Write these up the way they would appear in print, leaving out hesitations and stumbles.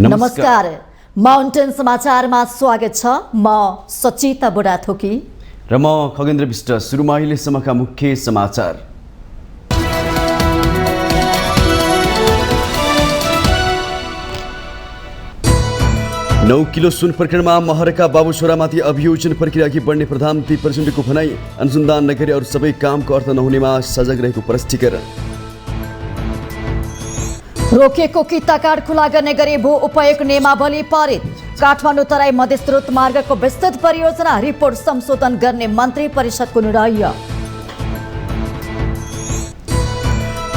नमस्कार। माउन्टेन समाचारमा स्वागत छ। म सचिता बुढाथोकी र म खगेन्द्र विष्ट। सुरुमा अहिलेसम्मका मुख्य समाचार। नौ किलो सुन प्रकरणमा महरका बाबु छोरामाथि अभियोजन प्रक्रिया अघि बढ्ने प्रधानमन्त्री प्रचण्डको भनाई। अनुसन्धान नगरी अरू सबै कामको अर्थ नहुनेमा सजग रहेको प्रस्टीकरण। रोकिएको किता कार्ड खुला गर्ने गरी भू उपयोग नियमावली पारित। काठमाडौँ तराई मध्य स्रोत मार्गको विस्तृत परियोजना रिपोर्ट संशोधन गर्ने मन्त्री परिषदको निर्णय।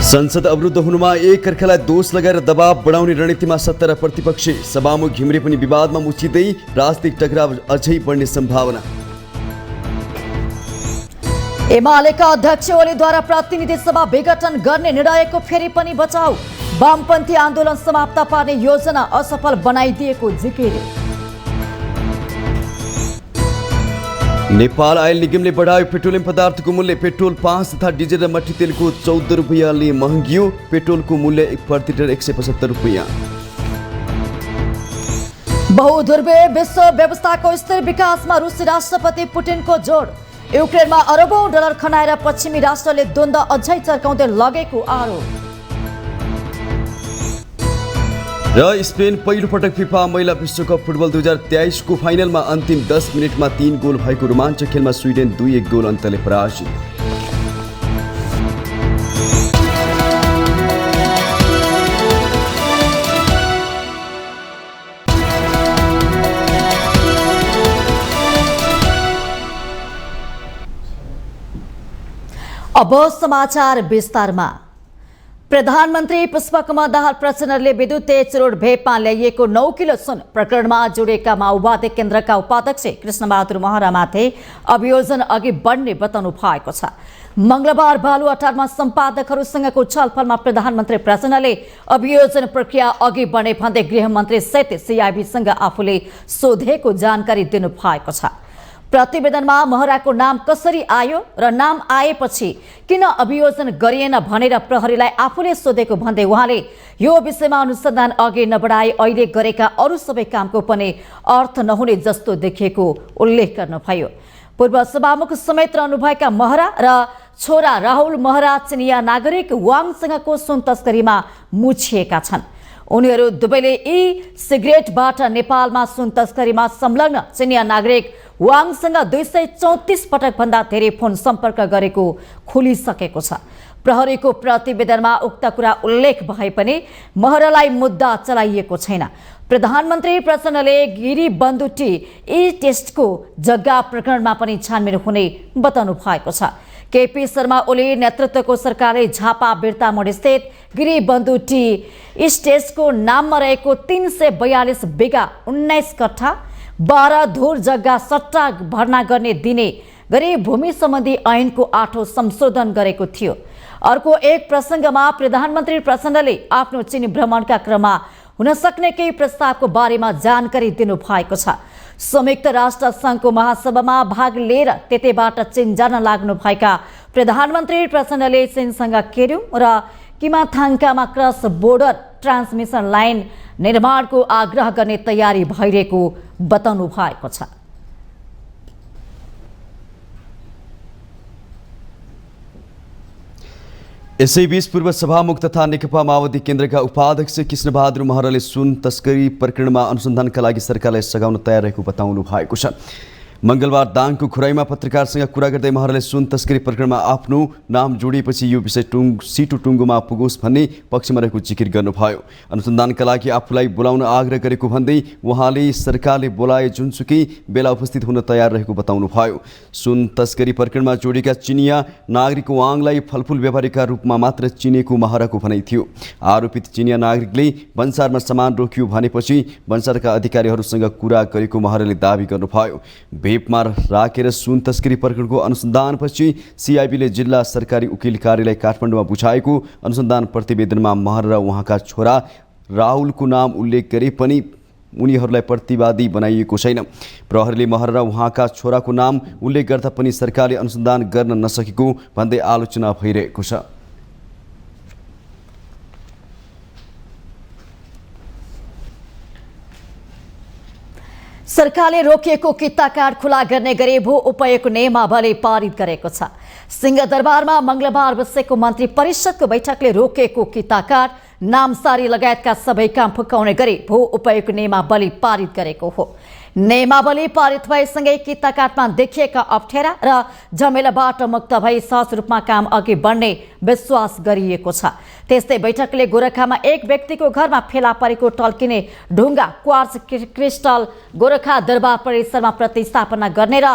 संसद अवरुद्ध हुनुमा एकअर्कालाई दोष लगाएर दबाव बढाउने रणनीतिमा सत्ता र प्रतिपक्षी। सभामुख घिमिरे पनि विवादमा मुछिँदै राजनीतिक टकराव अझै बढ्ने सम्भावना। एमालेका अध्यक्ष ओलीद्वारा प्रतिनिधि सभा विघटन गर्ने निर्णयको फेरि पनि बचाउ। वामपन्थी आन्दोलन समाप्त पार्ने योजना असफल बनाइदिएको जिकिर। नेपाल आयल निगमले बढायो पेट्रोलियम पदार्थको मूल्य। पेट्रोल 5 तथा डिजेल र मट्टी तेलको 14 रुपियाँले महँगियो। पेट्रोलको मूल्य प्रति लिटर 175 रुपियाँ। बहुध्रुवीय विश्व व्यवस्थाको स्थिर विकासमा रुसी राष्ट्रपति पुटिनको जोड। युक्रेनमा अरबौं डलर खनाएर पश्चिमी राष्ट्रले द्वन्द्व अझै चर्काउँदै लगेको आरोप। र स्पेन पहिलो पटक फिफा महिला विश्वकप फुटबल 2023 को फाइनलमा अन्तिम 10 मिनेटमा 3 गोल भएको रोमाञ्चक खेलमा स्विडेन 2-1 गोल अन्तरले पराजित। अब समाचार विस्तारमा। प्रधानमन्त्री पुष्पकमल दाहाल प्रचण्डले विद्युत तेज रोड भेपमा ल्याइएको 9 किलो सुन प्रकरणमा जोडिएका माओवादी केन्द्रका उपाध्यक्ष कृष्णबहादुर महरामाथि अभियोजन अघि बढ्ने बताउनु भएको छ। मंगलबार बालुवाटारमा सम्पादकहरूसँगको छलफलमा प्रधानमन्त्री प्रचण्डले अभियोजन प्रक्रिया अघि बढ्ने भन्दै गृहमन्त्री सहित सिआइबीसँग आफूले सोधेको जानकारी दिनु भएको छ। प्रतिवेदनमा महराको नाम कसरी आयो र नाम आएपछि किन अभियोजन गरिएन भनेर प्रहरीलाई आफूले सोधेको भन्दै उहाँले यो विषयमा अनुसन्धान अघि नबढाए अहिले गरेका अरू सबै कामको पनि अर्थ नहुने जस्तो देखिएको उल्लेख गर्नुभयो। पूर्व सभामुख समेत रहनुभएका महरा र छोरा राहुल महरा चिनिया नागरिक वाङसँगको सुन तस्करीमा मुछिएका छन्। उनीहरू दुवैले ई सिगरेटबाट नेपालमा सुन तस्करीमा संलग्न चिनिया नागरिक वाङसँग 234 पटक भन्दा धेरै फोन सम्पर्क गरेको खुलिसकेको छ। प्रहरीको प्रतिवेदनमा उक्त कुरा उल्लेख भए पनि महरालाई मुद्दा चलाइएको छैन। प्रधानमन्त्री प्रचण्डले गिरी बन्धु टी ई टेस्टको जग्गा प्रकरणमा पनि छानबिन हुने बताउनु भएको छ। केपी शर्मा ओली नेतृत्वको सरकारले झापा बिर्तामोड स्थित गिरी बन्धु टी टेस्टको नाममा रहेको 342 बिघा 19 कट्ठा 12 धुर जग्गा सट्टा भर्ना गर्ने दिने गरी भूमि सम्बन्धी ऐनको 8औं संशोधन गरेको थियो। अर्को एक प्रसङ्गमा प्रधानमन्त्री प्रचण्डले आफ्नो चीन भ्रमणका क्रममा हुन सक्ने केही प्रस्तावको बारेमा जानकारी दिनु भएको छ। संयुक्त राष्ट्र संघको महासभामा भाग लिएर त्यतैबाट चीन जान लाग्नु भएका प्रधानमन्त्री प्रचण्डले चीनसँग केर्यु र किमाथाङ्कामा क्रस बोर्डर ट्रान्समिसन लाइन निर्माणको आग्रह गर्ने तयारी भइरहेको बताउनु भएको छ। यसैबीच पूर्व सभामुख तथा नेकपा माओवादी केन्द्रका उपाध्यक्ष कृष्णबहादुर महराले सुन तस्करी प्रकरणमा अनुसन्धानका लागि सरकारलाई सघाउन तयार रहेको बताउनु भएको छ। मंगलबार दाङको खुराईमा पत्रकारसँग कुरा गर्दै महराले सुन तस्करी प्रकरणमा आफ्नो नाम जोडिएपछि यो विषय सिटो टुङ्गोमा पुगोस् भन्ने पक्षमा रहेको जिकिर गर्नुभयो। अनुसन्धानका लागि आफूलाई बोलाउन आग्रह गरेको भन्दै उहाँले सरकारले बोलाए जुनसुकै बेला उपस्थित हुन तयार रहेको बताउनुभयो। सुन तस्करी प्रकरणमा जोडिएका चिनिया नागरिक वाङलाई फलफुल व्यापारीका रूपमा मात्र चिनेको महराको भनाइ थियो। आरोपित चिनिया नागरिकले भन्सारमा सामान रोकियो भनेपछि भन्सारका अधिकारीहरूसँग कुरा गरेको महराले दावी गर्नुभयो। भेपमा राखेर सुन तस्करी प्रकरणको अनुसन्धानपछि सिआइबीले जिल्ला सरकारी वकिल कार्यालय काठमाडौँमा बुझाएको अनुसन्धान प्रतिवेदनमा महर र उहाँका छोरा राहुलको नाम उल्लेख गरे पनि उनीहरूलाई प्रतिवादी बनाइएको छैन। प्रहरीले महर र उहाँका छोराको नाम उल्लेख गर्दा पनि सरकारले अनुसन्धान गर्न नसकेको भन्दै आलोचना भइरहेको छ। सरकारले रोकिएको किता कार्ड खुला गर्ने गरी भू उपयोगको नियमावली पारित गरेको छ। सिंहदरबारमा मंगलबार बसेको मन्त्री परिषदको बैठकले रोकिएको किता कार्ड, नामसारी लगायतका सबै काम फुकाउने गरी भू उपयोगको नियमावली पारित गरेको हो। नियमावली पारित भएसँगै किता कार्डमा देखिएका अप्ठ्यारा र झमेलाबाट मुक्त भई सहज रूपमा काम अघि बढ्ने विश्वास गरिएको छ। त्यस्तै बैठकले गोरखामा एक व्यक्तिको घरमा फेला परेको टल्किने ढुङ्गा क्वार्ट्ज क्रिस्टल गोरखा दरबार परिसरमा प्रतिस्थापना गर्ने र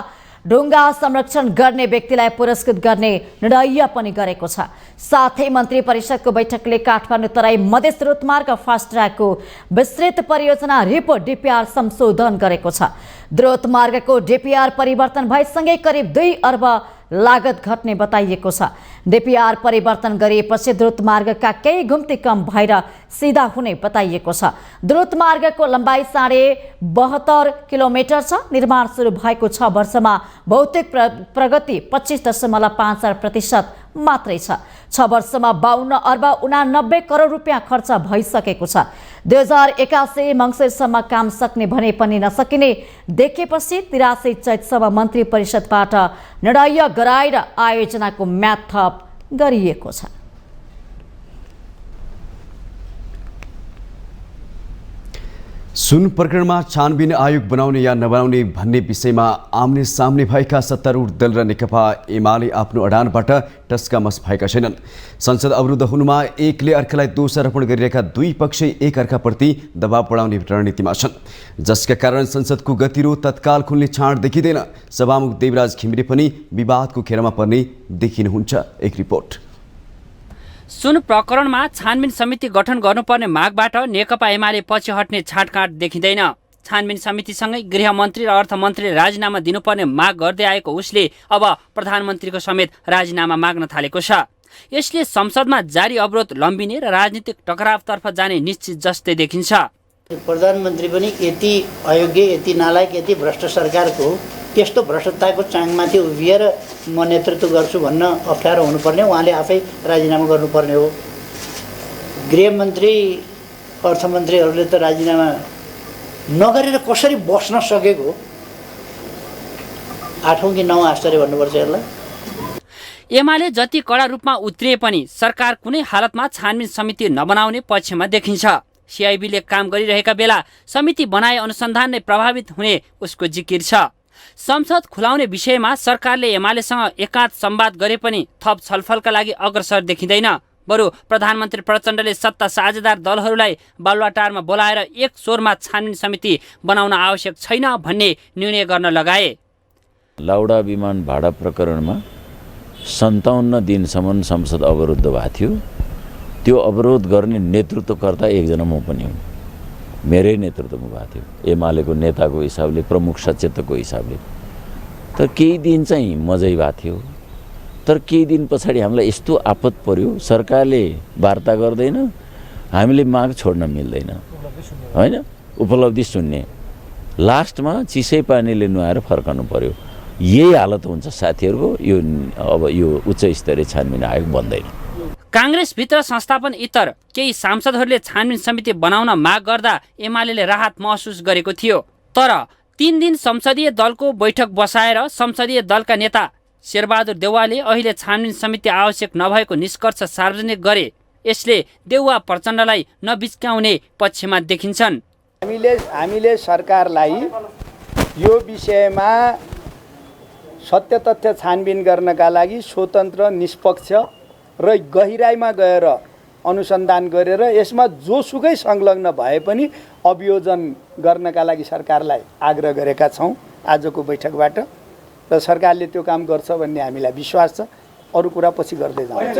ढुङ्गा संरक्षण गर्ने व्यक्तिलाई पुरस्कृत गर्ने निर्णय पनि गरेको छ। साथै मन्त्री परिषदको बैठकले काठमाडौँ तराई मधेस द्रुतमार्ग फास्ट ट्र्याकको विस्तृत परियोजना रिपोर्ट डीपीआर संशोधन गरेको छ। द्रुतमार्गको डीपीआर परिवर्तन भएसँगै करिब 2 अर्ब लागत घट्ने बताइएको छ। डीपीआर परिवर्तन गरिएपछि द्रुतमार्गका केही घुम्ती कम भएर सिधा हुने बताइएको छ। द्रुतमार्गको लम्बाइ 72.5 किलोमिटर छ। निर्माण सुरु भएको 6 वर्षमा भौतिक प्रगति 25.54% मात्रै छ। 6 वर्षमा 52 अर्ब 89 करोड रुपियाँ खर्च भइसकेको छ। 2081 मङ्सिरसम्म काम सक्ने भने पनि नसकिने देखेपछि 83 चैतसम्म मन्त्री परिषदबाट निर्णय गराएर आयोजनाको म्याद थप गरिएको छ। सुन प्रकरणमा छानबिन आयोग बनाउने या नबनाउने भन्ने विषयमा आम्ने सामने भएका सत्तारूढ दल र नेकपा एमाले आफ्नो अडानबाट टस्कामस भएका छैनन्। संसद अवरुद्ध हुनुमा एकले अर्कालाई दोषारोपण गरिरहेका दुई पक्ष एक अर्काप्रति दबाव बढाउने रणनीतिमा छन्, जसका कारण संसदको गतिरोध तत्काल खुल्ने छाड देखिँदैन। सभामुख देवराज घिमिरे पनि विवादको घेरामा पर्ने देखिनुहुन्छ। एक रिपोर्ट। सुन प्रकरणमा छानबिन समिति गठन गर्नुपर्ने मागबाट नेकपा एमाले पछि हट्ने छाटकाट देखिँदैन। छानबिन समितिसँगै गृहमन्त्री र अर्थमन्त्रीले राजीनामा दिनुपर्ने माग गर्दै आएको उसले अब प्रधानमन्त्रीको समेत राजीनामा माग्न थालेको छ। यसले संसदमा जारी अवरोध लम्बिने र राजनीतिक टकरावतर्फ जाने निश्चित जस्तै देखिन्छ। प्रधानमन्त्री पनि यति अयोग्य, यति नालायक, यति भ्रष्ट सरकारको त्यस्तो भ्रष्टताको चाङमाथि उभिएर म नेतृत्व गर्छु भन्न अप्ठ्यारो हुनुपर्ने, उहाँले आफै राजीनामा गर्नुपर्ने हो। गृहमन्त्री अर्थमन्त्रीहरूले त राजीनामा नगरेर कसरी बस्न सकेको 8औं कि 9औं आश्चर्य भन्नुपर्छ यसलाई। एमाले जति कडा रूपमा उत्रिए पनि सरकार कुनै हालतमा छानबिन समिति नबनाउने पक्षमा देखिन्छ। सिआइबीले काम गरिरहेका बेला समिति बनाए अनुसन्धान नै प्रभावित हुने उसको जिकिर छ। संसद खुलाउने विषयमा सरकारले एमालेसँग एकान्त संवाद गरे पनि थप छलफलका लागि अग्रसर देखिँदैन। बरु प्रधानमन्त्री प्रचण्डले सत्ता साझेदार दलहरूलाई बालुवाटारमा बोलाएर एक स्वरमा छानबिन समिति बनाउन आवश्यक छैन भन्ने निर्णय गर्न लगाए। लाउडा विमान भाडा प्रकरणमा 57 दिनसम्म संसद अवरुद्ध भएको थियो। त्यो अवरोध गर्ने नेतृत्वकर्ता एकजना म पनि हुँ। मेरै नेतृत्वमा भएको थियो, एमालेको नेताको हिसाबले, प्रमुख सचेतकको हिसाबले। तर केही दिन चाहिँ मजै भएको थियो। तर केही दिन पछाडि हामीलाई यस्तो आपत पर्यो, सरकारले वार्ता गर्दैन, हामीले माग छोड्न मिल्दैन, होइन, उपलब्धि शून्य। लास्टमा चिसै पानीले नुहाएर फर्कनु पर्यो। यही हालत हुन्छ साथीहरूको। अब यो उच्च स्तरीय छानबिन आयोग बन्दैन। काङ्ग्रेसभित्र संस्थापन इतर केही सांसदहरूले छानबिन समिति बनाउन माग गर्दा एमालेले राहत महसुस गरेको थियो। तर 3 दिन संसदीय दलको बैठक बसाएर संसदीय दलका नेता शेरबहादुर देउवाले अहिले छानबिन समिति आवश्यक नभएको निष्कर्ष सार्वजनिक गरे। यसले देउवा प्रचण्डलाई नबिच्काउने पक्षमा देखिन्छन्। हामीले सरकारलाई यो विषयमा सत्य तथ्य छानबिन गर्नका लागि स्वतन्त्र, निष्पक्ष र गहिराइमा गएर अनुसन्धान गरेर यसमा जोसुकै संलग्न भए पनि अभियोजन गर्नका लागि सरकारलाई आग्रह गरेका छौँ आजको बैठकबाट, र सरकारले त्यो काम गर्छ भन्ने हामीलाई विश्वास छ। अरू कुरा पछि गर्दै जान्छ।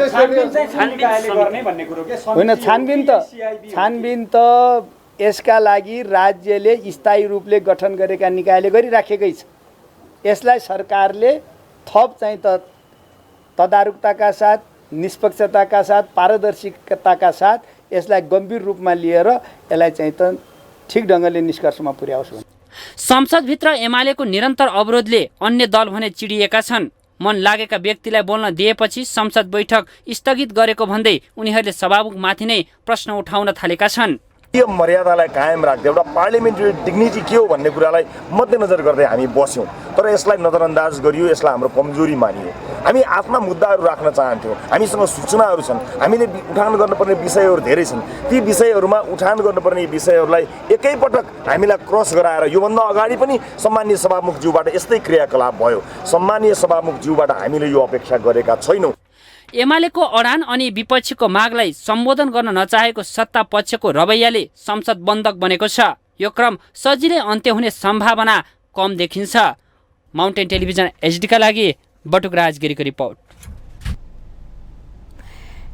होइन, छानबिन त यसका लागि राज्यले स्थायी रूपले गठन गरेका निकायले गरिराखेकै छ। यसलाई सरकारले थप चाहिँ तदारुकताका साथ, निष्पक्षताका साथ, पारदर्शिताका साथ यसलाई गम्भीर रूपमा लिएर यसलाई चाहिँ त ठिक ढङ्गले निष्कर्षमा पुर्याओस्। संसदभित्र एमालेको निरन्तर अवरोधले अन्य दल भने चिडिएका छन्। मन लागेका व्यक्तिलाई बोल्न दिएपछि संसद बैठक स्थगित गरेको भन्दै उनीहरूले सभामुखमाथि नै प्रश्न उठाउन थालेका छन्। यो मर्यादालाई कायम राख्दै एउटा पार्लियामेन्ट्री डिग्निटी के हो भन्ने कुरालाई मध्यनजर गर्दै हामी बस्यौँ। तर यसलाई नजरअन्दाज गरियो, यसलाई हाम्रो कमजोरी मानियो। हामी आफ्ना मुद्दाहरू राख्न चाहन्थ्यौँ, हामीसँग सूचनाहरू छन्, हामीले उठान गर्नुपर्ने विषयहरू धेरै छन्। ती विषयहरूमा उठान गर्नुपर्ने विषयहरूलाई एकैपटक हामीलाई क्रस गराएर योभन्दा अगाडि पनि सम्माननीय सभामुखज्यूबाट यस्तै क्रियाकलाप भयो। सम्माननीय सभामुखज्यूबाट हामीले यो अपेक्षा गरेका छैनौँ। एमालेको अडान अनि विपक्षीको मागलाई सम्बोधन गर्न नचाहेको सत्ता पक्षको रवैयाले संसद बन्धक बनेको छ। यो क्रम सजिलै अन्त्य हुने सम्भावना कम देखिन्छ। माउन्टेन टेलिभिजन एचडीका लागि बटुक राजगिरीको रिपोर्ट।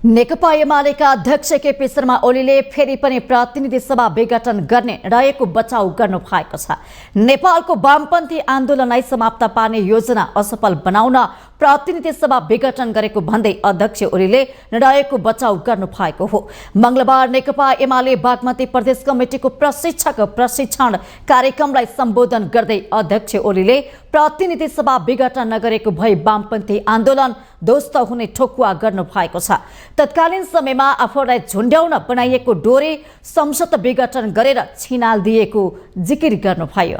नेकपा एमालेका अध्यक्ष केपी शर्मा ओलीले फेरि पनि प्रतिनिधि सभा विघटन गर्ने रहेको बचाउ गर्नु भएको छ। नेपालको वामपन्थी आन्दोलनलाई समाप्त पार्ने योजना असफल बनाउन प्रतिनिधि सभा विघटन गरेको भन्दै अध्यक्ष ओलीले रहेको बचाउ गर्नु भएको हो। मंगलबार नेकपा एमाले बागमती प्रदेश कमिटिको प्रशिक्षण कार्यक्रमलाई सम्बोधन गर्दै अध्यक्ष ओलीले प्रतिनिधि सभा विघटन नगरेको भई वामपन्थी आन्दोलन ध्वस्त हुने ठोकुवा गर्नु भएको छ। तत्कालीन समयमा आफूलाई झुन्ड्याउन बनाइएको डोरी संसद विघटन गरेर छिनाल दिएको जिकिर गर्नुभयो।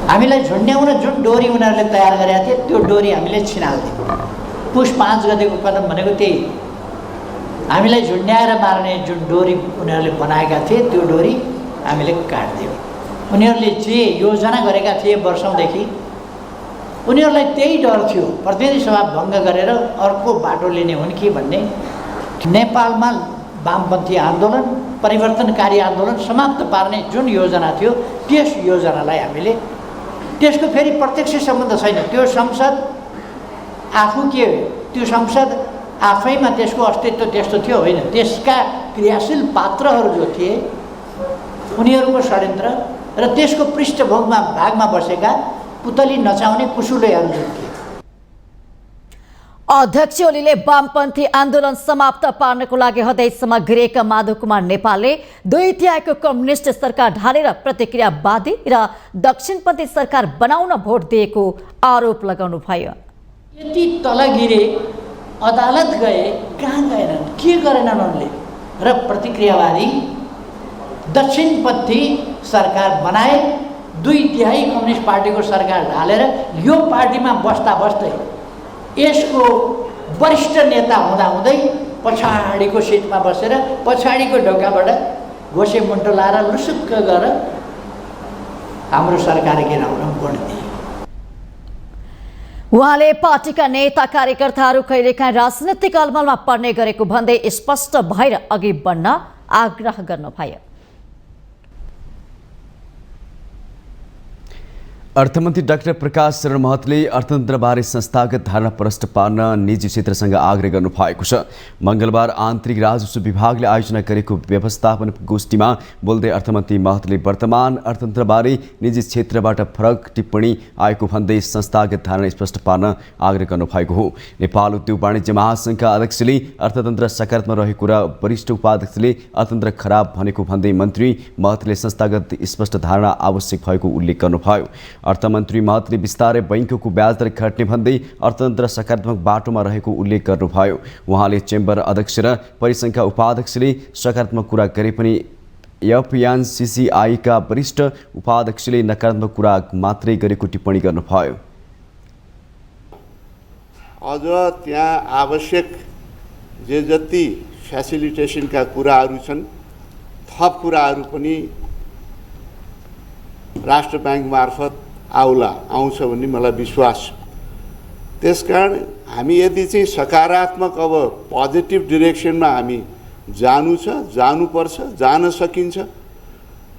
हामीलाई झुन्ड्याउन जुन डोरी उनीहरूले तयार गरेका थिए त्यो डोरी हामीले छिनाल्दियौँ। पुष 5 गतेको कदम भनेको त्यही। हामीलाई झुन्ड्याएर मार्ने जुन डोरी उनीहरूले बनाएका थिए त्यो डोरी हामीले काट्दियौँ। उनीहरूले जे योजना गरेका थिए वर्षौँदेखि उनीहरूलाई त्यही डर थियो प्रतिनिधि सभा भङ्ग गरेर अर्को बाटो लिने हुन् कि भन्ने। नेपालमा वामपन्थी आन्दोलन परिवर्तनकारी आन्दोलन समाप्त पार्ने जुन योजना थियो त्यस योजनालाई हामीले त्यसको फेरि प्रत्यक्ष सम्बन्ध छैन। त्यो संसद आफू के त्यो संसद आफैमा त्यसको अस्तित्व त्यस्तो थियो होइन। त्यसका क्रियाशील पात्रहरू जो थिए उनीहरूको षड्यन्त्र र त्यसको पृष्ठभूमिमा भागमा बसेका पुतली नचाउने कुसुलेहरू जो थिए। अध्यक्ष ओलीले वामपन्थी आन्दोलन समाप्त पार्नको लागि हदैसम्म गिरेका माधव कुमार नेपालले 2 तिहाईको कम्युनिस्ट सरकार ढालेर प्रतिक्रियावादी र दक्षिणपन्थी सरकार बनाउन भोट दिएको आरोप लगाउनु भयो। यति तल गिरे, अदालत गए, कहाँ गएनन्, के गरेनन् उनले र प्रतिक्रियावादी दक्षिणपन्थी सरकार बनाए। 2 तिहाई कम्युनिस्ट पार्टीको सरकार ढालेर यो पार्टीमा बस्दा बस्दै यसको वरिष्ठ नेता हुँदाहुँदै पछाडिको सिटमा बसेर पछाडिको ढोकाबाट घोसे मुन्टो लाएर लुसुक्क गरेर हाम्रो सरकार गिराउन भोट दिए। उहाँले पार्टीका नेता कार्यकर्ताहरू कहिलेकाहीँ राजनीतिक अलमलमा पर्ने गरेको भन्दै स्पष्ट भएर अघि बढ्न आग्रह गर्नुभयो। अर्थमन्त्री डाक्टर प्रकाश शरण महतले अर्थतन्त्रबारे संस्थागत धारणा प्रष्ट पार्न निजी क्षेत्रसँग आग्रह गर्नुभएको छ। मंगलबार आन्तरिक राजस्व विभागले आयोजना गरेको व्यवस्थापन गोष्ठीमा बोल्दै अर्थमन्त्री महतले वर्तमान अर्थतन्त्रबारे निजी क्षेत्रबाट फरक टिप्पणी आएको भन्दै संस्थागत धारणा स्पष्ट पार्न आग्रह गर्नुभएको हो। नेपाल उद्योग वाणिज्य महासङ्घका अध्यक्षले अर्थतन्त्र सकारात्मक रहेको र वरिष्ठ उपाध्यक्षले अर्थतन्त्र खराब भनेको भन्दै मन्त्री महतले संस्थागत स्पष्ट धारणा आवश्यक भएको उल्लेख गर्नुभयो। अर्थमन्त्री महतले बिस्तारै बैंकको ब्याज दर घट्ने भन्दै अर्थतन्त्र सकारात्मक बाटोमा रहेको उल्लेख गर्नुभयो। उहाँले चेम्बर अध्यक्ष र परिसङ्घका उपाध्यक्षले सकारात्मक कुरा गरे पनि एफएनसीसीआईका वरिष्ठ उपाध्यक्षले नकारात्मक कुरा मात्रै गरेको टिप्पणी गर्नुभयो। अझ त्यहाँ आवश्यक जे जति फेसिलिटेसनका कुराहरू छन् थप कुराहरू पनि राष्ट्र ब्याङ्क मार्फत आउँछ भन्ने मलाई विश्वास छ। त्यसकारण हामी यदि चाहिँ सकारात्मक अब पोजिटिभ डिरेक्सनमा हामी जानुपर्छ, जान सकिन्छ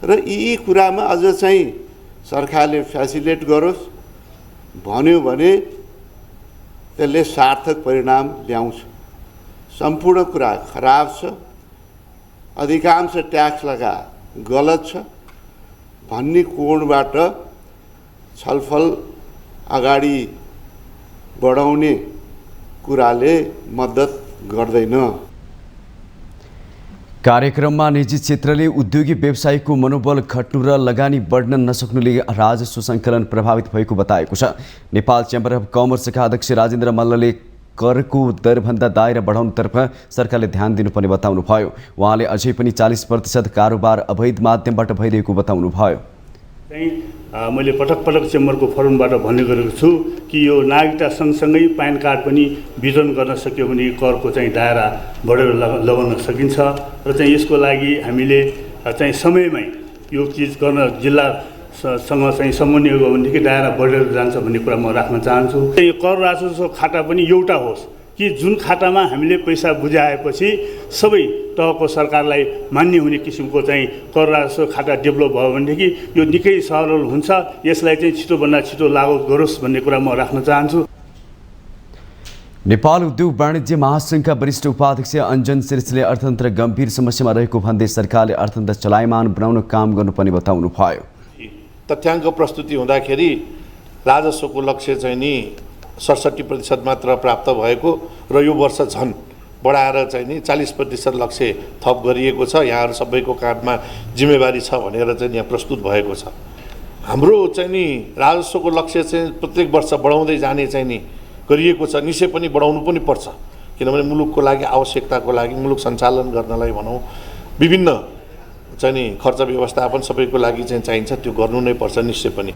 र यी कुरामा अझ चाहिँ सरकारले फेसिलिटेट गरोस् भन्यो भने त्यसले सार्थक परिणाम ल्याउँछ। सम्पूर्ण कुरा खराब छ, अधिकांश ट्याक्स लगा गलत छ भन्ने कोणबाट छलफल अगाडि बढाउने कुराले मद्दत गर्दैन। कार्यक्रममा निजी क्षेत्रले उद्योगी व्यवसायीको मनोबल घट्नु र लगानी बढ्न नसक्नुले राजस्व सङ्कलन प्रभावित भएको बताएको छ। नेपाल च्याम्बर अफ कमर्सका अध्यक्ष राजेन्द्र मल्लले करको दरभन्दा दायरा बढाउनुतर्फ सरकारले ध्यान दिनुपर्ने बताउनुभयो। उहाँले अझै पनि 40% कारोबार अवैध माध्यमबाट भइरहेको बताउनुभयो। मैले पटक पटक चेम्बरको फोरमबाट भन्ने गरेको छु कि यो नागरिकता सँगसँगै प्यान कार्ड पनि वितरण गर्न सक्यो भने करको दायरा बढेर लगाउन सकिन्छ र यसको लागि हामीले समयमै यो चिज गर्न जिल्लासँग समन्वय हो भनेदेखि दायरा बढेर जान्छ भन्ने कुरा म राख्न चाहन्छु। यो कर राजस्व खाता पनि एउटा होस् कि जुन खातामा हामीले पैसा बुझाएपछि सबै तहको सरकारलाई मान्य हुने किसिमको कर राजस्व खाता डेभलप भयो भनेदेखि यो निकै सरल हुन्छ। यसलाई छिटोभन्दा छिटो लागू गरोस् भन्ने कुरा म राख्न चाहन्छु। नेपाल उद्योग वाणिज्य महासङ्घका वरिष्ठ उपाध्यक्ष अञ्जन श्रेष्ठले अर्थतन्त्र गम्भीर समस्यामा रहेको भन्दै सरकारले अर्थतन्त्र चलायमान बनाउन काम गर्नुपर्ने बताउनुभयो। तथ्याङ्क प्रस्तुति हुँदाखेरि राजस्वको लक्ष्य 67% मात्र प्राप्त भएको र यो वर्ष झन् बढाएर 40% लक्ष्य थप गरिएको छ। यहाँहरू सबैको काँधमा जिम्मेवारी छ भनेर यहाँ प्रस्तुत भएको छ। हाम्रो राजस्वको लक्ष्य प्रत्येक वर्ष बढाउँदै जाने गरिएको छ। निश्चय पनि बढाउनु पनि पर्छ, किनभने मुलुकको लागि आवश्यकताको लागि मुलुक सञ्चालन गर्नलाई भनौँ विभिन्न खर्च व्यवस्थापन सबैको लागि चाहिन्छ, त्यो गर्नु नै पर्छ निश्चय पनि।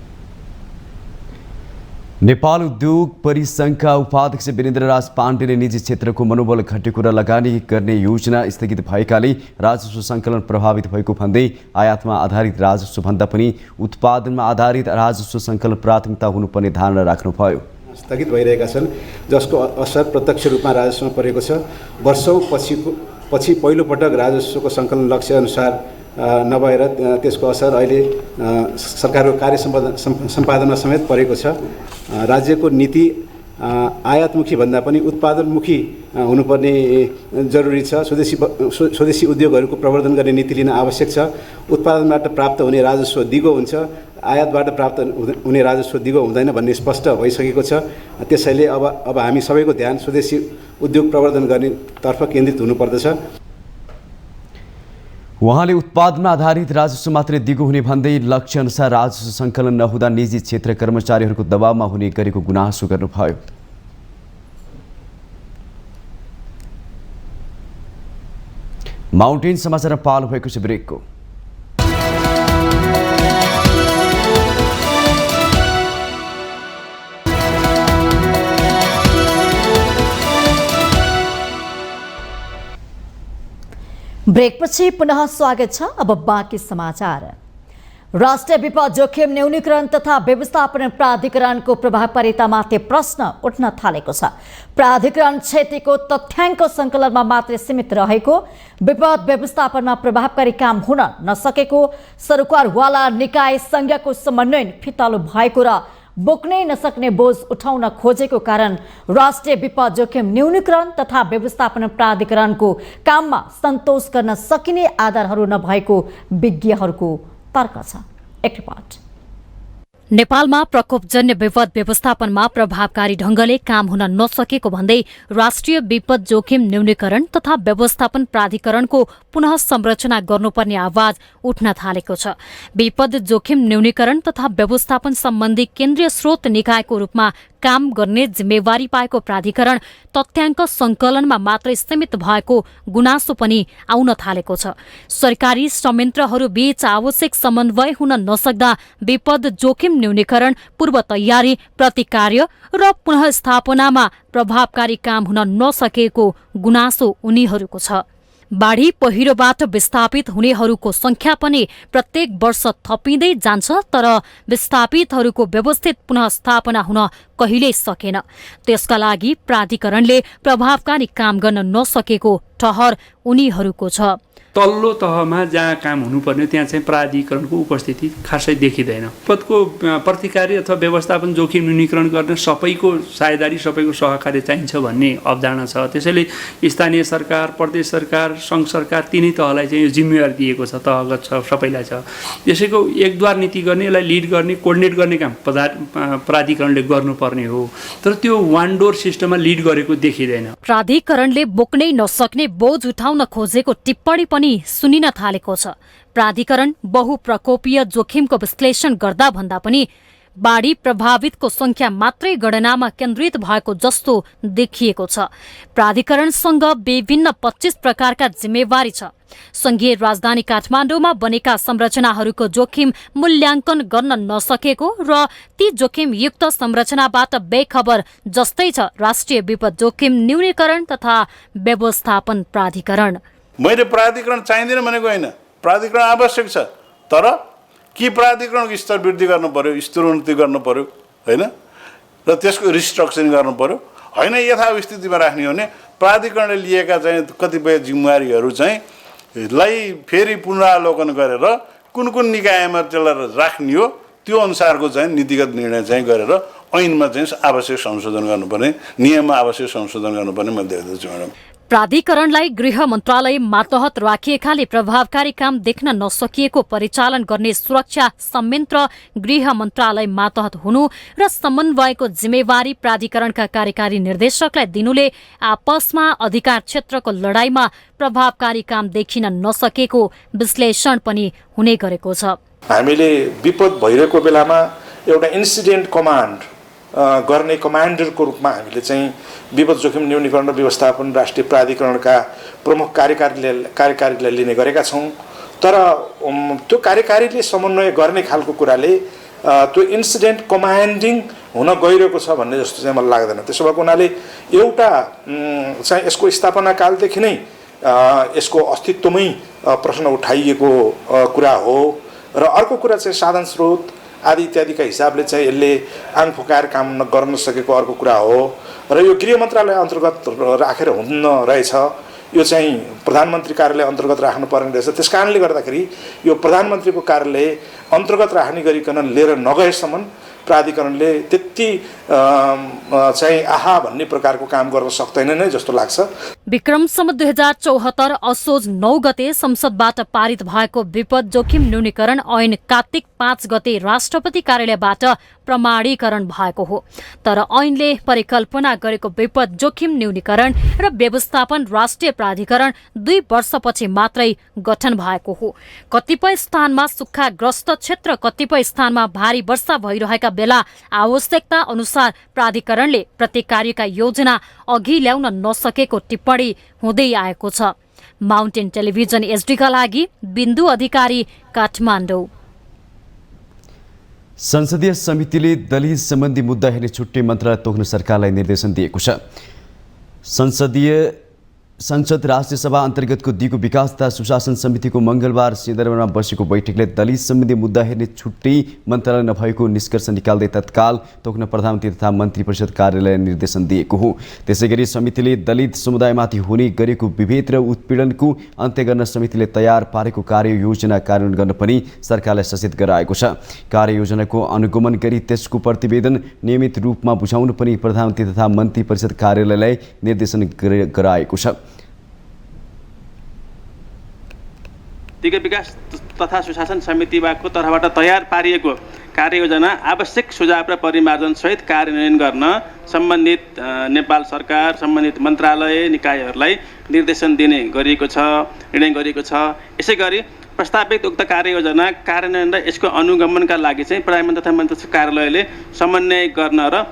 नेपाल उद्योग परिसङ्घका उपाध्यक्ष वीरेन्द्रराज पाण्डेले निजी क्षेत्रको मनोबल घटेको र लगानी गर्ने योजना स्थगित भएकाले राजस्व सङ्कलन प्रभावित भएको भन्दै आयातमा आधारित राजस्वभन्दा पनि उत्पादनमा आधारित राजस्व सङ्कलन प्राथमिकता हुनुपर्ने धारणा राख्नुभयो। स्थगित भइरहेका छन् जसको असर प्रत्यक्ष रूपमा राजस्वमा परेको छ। वर्षौँ पछि पहिलोपटक राजस्वको सङ्कलन लक्ष्य अनुसार नभएर त्यसको असर अहिले सरकारको कार्य सम्पादनमा समेत परेको छ। राज्यको नीति आयातमुखी भन्दा पनि उत्पादनमुखी हुनुपर्ने जरुरी छ। स्वदेशी उद्योगहरूको प्रवर्धन गर्ने नीति लिन आवश्यक छ। उत्पादनबाट प्राप्त हुने राजस्व दिगो हुन्छ, आयातबाट प्राप्त हुने राजस्व दिगो हुँदैन भन्ने स्पष्ट भइसकेको छ। त्यसैले अब हामी सबैको ध्यान स्वदेशी उद्योग प्रवर्धन गर्नेतर्फ केन्द्रित हुनुपर्दछ। उहाँले उत्पादनमा आधारित राजस्व मात्रै दिगो हुने भन्दै लक्ष्य अनुसार राजस्व सङ्कलन नहुँदा निजी क्षेत्र कर्मचारीहरूको दबावमा हुने गरेको गुनासो गर्नुभयो। माउन्टेन समाचारमा पालो भएको छ ब्रेकको। ब्रेकपछि पुनः स्वागत छ। अब बाँकी समाचार। राष्ट्रिय विपद जोखिम न्यूनीकरण तथा व्यवस्थापन प्राधिकरणको प्रभावकारितामाथि प्रश्न उठ्न थालेको छ। प्राधिकरण क्षतिको तथ्याङ्क सङ्कलनमा मात्रै सीमित रहेको, विपद व्यवस्थापनमा प्रभावकारी काम हुन नसकेको, सरकारवाला निकाय संघको समन्वय फितलो भएको र बोक्नै नसक्ने बोझ उठाउन खोजेको कारण राष्ट्रिय विपद जोखिम न्यूनीकरण तथा व्यवस्थापन प्राधिकरणको काममा सन्तोष गर्न सकिने आधारहरू नभएको विज्ञहरूको तर्क छ। एक रिपोर्ट। नेपालमा प्रकोपजन्य विपद व्यवस्थापनमा प्रभावकारी ढंगले काम हुन नसकेको भन्दै राष्ट्रिय विपद जोखिम न्यूनीकरण तथा व्यवस्थापन प्राधिकरणको पुनः संरचना गर्नुपर्ने आवाज उठ्न थालेको छ। विपद जोखिम न्यूनीकरण तथा व्यवस्थापन सम्बन्धी केन्द्रीय स्रोत निकायको रूपमा काम गर्ने जिम्मेवारी पाएको प्राधिकरण तथ्याङ्क संकलनमा मात्रै सीमित भएको गुनासो पनि आउन थालेको छ। सरकारी संयन्त्रहरू बीच आवश्यक समन्वय हुन नसक्दा विपद जोखिम न्यूनीकरण, पूर्व तयारी, प्रतिकार्य र पुनः स्थापनामा प्रभावकारी काम हुन नसकेको गुनासो उनीहरूको छ। बाढी पहिरोबाट विस्थापित हुनेहरूको संख्या पनि प्रत्येक वर्ष थपिँदै जान्छ, तर विस्थापितहरूको व्यवस्थित पुनः स्थापना हुन कहिल्यै सकेन। त्यसका लागि प्राधिकरणले प्रभावकारी काम गर्न नसकेको ठहर उनीहरूको छ। तल्लो तहमा जहाँ काम हुनुपर्ने त्यहाँ चाहिँ प्राधिकरणको उपस्थिति खासै देखिँदैन। विपदको प्रतिकारी अथवा व्यवस्थापन जोखिम न्यूनीकरण गर्न सबैको साझेदारी, सबैको सहकार्य चाहिन्छ भन्ने अवधारणा छ। त्यसैले स्थानीय सरकार, प्रदेश सरकार, सङ्घ सरकार तिनै तहलाई चाहिँ यो जिम्मेवारी दिएको छ, तहगत छ, सबैलाई छ। यसैको एकद्वार नीति गर्ने, यसलाई लिड गर्ने, कोर्डिनेट गर्ने काम प्राधिकरणले गर्नुपर्ने हो। तर त्यो वान डोर सिस्टममा लिड गरेको देखिँदैन। प्राधिकरणले बोक्नै नसक्ने बोझ उठाउन खोजेको टिप्पणी पनि सुनिन थालेको छ। प्राधिकरण बहुप्रकोपीय जोखिमको विश्लेषण गर्दा भन्दा पनि बाढी प्रभावितको संख्या मात्रै गणनामा केन्द्रित भएको जस्तो देखिएको छ। प्राधिकरणसँग विभिन्न 25 प्रकारका जिम्मेवारी छ। संघीय राजधानी काठमाडौँमा बनेका संरचनाहरूको जोखिम मूल्याङ्कन गर्न नसकेको र ती जोखिमयुक्त संरचनाबाट बेखबर जस्तै छ राष्ट्रिय विपद जोखिम न्यूनीकरण तथा व्यवस्थापन प्राधिकरण। मैले प्राधिकरण चाहिँदैन भनेको होइन, प्राधिकरण आवश्यक छ, तर के प्राधिकरणको स्तर वृद्धि गर्नु पर्यो, स्तरोन्नति गर्नु पर्यो होइन, र त्यसको रिस्ट्रक्चरिङ गर्नु पर्यो होइन। यथास्थितिमा राख्ने हो भने प्राधिकरणले लिएका चाहिँ कतिपय जिम्मेवारीहरू चाहिँ लाई फेरि पुनरावलोकन गरेर कुन कुन निकायमा त्यसलाई राख्ने हो त्यो अनुसारको चाहिँ नीतिगत निर्णय चाहिँ गरेर ऐनमा चाहिँ आवश्यक संशोधन गर्नुपर्ने, नियममा आवश्यक संशोधन गर्नुपर्ने मैले देख्दछु म्याडम। प्राधिकरणलाई गृह मन्त्रालय मातहत राखिएकाले प्रभावकारी काम देख्न नसकिएको परिचालन गर्ने सुरक्षा संयन्त्र गृह मन्त्रालय मातहत हुनु र समन्वयको जिम्मेवारी प्राधिकरणका कार्यकारी निर्देशकलाई दिनुले आपसमा अधिकार क्षेत्रको लडाईँमा प्रभावकारी काम देखिन नसकेको विश्लेषण पनि हुने गरेको छ। हामीले विपद भइरहेको बेलामा एउटा इन्सिडेन्ट कमान्ड गर्ने कमान्डरको रूपमा हामीले चाहिँ विपद जोखिम न्यूनीकरण र व्यवस्थापन राष्ट्रिय प्राधिकरणका प्रमुख कार्यकारीलाई लिने गरेका छौँ। तर त्यो कार्यकारीले समन्वय गर्ने खालको कुराले त्यो इन्सिडेन्ट कमान्डिङ हुन गइरहेको छ भन्ने जस्तो चाहिँ मलाई लाग्दैन। त्यसो भएको हुनाले एउटा चाहिँ यसको स्थापना कालदेखि नै यसको अस्तित्वमै प्रश्न उठाइएको कुरा हो र अर्को कुरा चाहिँ साधन स्रोत आदि इत्यादिका हिसाबले चाहिँ यसले आङ फुकाएर काम गर्न सकेको अर्को कुरा हो र यो गृह मन्त्रालय अन्तर्गत राखेर हुन्न रहेछ। यो चाहिँ प्रधानमन्त्री कार्यालय अन्तर्गत राख्नुपर्ने रहेछ। त्यस कारणले गर्दाखेरि यो प्रधानमन्त्रीको कार्यालय अन्तर्गत राख्ने गरिकन लिएर नगएसम्म प्राधिकरणले त्यति चाहिँ आहा भन्ने प्रकारको काम गर्न सक्दैन नै जस्तो लाग्छ। विक्रम सम्वत 2074 असोज 9 गते संसदबाट पारित भएको विपद जोखिम न्यूनीकरण ऐन कार्तिक 5 गते राष्ट्रपति कार्यालयबाट प्रमाणीकरण भएको हो। तर ऐनले परिकल्पना गरेको विपद जोखिम न्यूनीकरण र व्यवस्थापन राष्ट्रिय प्राधिकरण 2 वर्षपछि मात्रै गठन भएको हो। कतिपय स्थानमा सुक्खाग्रस्त क्षेत्र, कतिपय स्थानमा भारी वर्षा भइरहेका बेला आवश्यकता अनुसार प्राधिकरणले प्रतिकार्यका योजना अघि ल्याउन नसकेको टिप्पणी हुँदै आएको छ। माउन्टेन टेलिभिजन एचडीका लागि बिन्दु अधिकारी, काठमाडौँ। संसदीय समितिले दलित सम्बन्धी मुद्दा हेर्ने छुट्टै मन्त्रालय तोक्न सरकारलाई निर्देशन दिएको छ। संसद राष्ट्रिय सभा अन्तर्गतको दिगो विकास तथा सुशासन समितिको मङ्गलबार सिंहदरबारमा बसेको बैठकले दलित सम्बन्धी मुद्दा हेर्ने छुट्टै मन्त्रालय नभएको निष्कर्ष निकाल्दै तत्काल तोक्न प्रधानमन्त्री तथा मन्त्री परिषद कार्यालयले निर्देशन दिएको हो। त्यसैगरी समितिले दलित समुदायमाथि हुने गरेको विभेद र उत्पीडनको अन्त्य गर्न समितिले तयार पारेको कार्ययोजना कार्यान्वयन गर्न पनि सरकारलाई सचेत गराएको छ। कार्ययोजनाको अनुगमन गरी त्यसको प्रतिवेदन नियमित रूपमा बुझाउनु पनि प्रधानमन्त्री तथा मन्त्री परिषद कार्यालयलाई निर्देशन गराएको छ। दिगो विकास तथा सुशासन समितिको तर्फबाट तयार पारिएको कार्ययोजना आवश्यक सुझाव र परिमार्जन सहित कार्यान्वयन गर्न सम्बन्धित नेपाल सरकार, सम्बन्धित मन्त्रालय निकायहरूलाई निर्देशन दिने गरिएको छ, निर्णय गरिएको छ। यसैगरी प्रस्तावित उक्त कार्ययोजना कार्यान्वयन र यसको अनुगमनका लागि चाहिँ प्रधानमन्त्री तथा मन्त्री कार्यालयले समन्वय गर्न र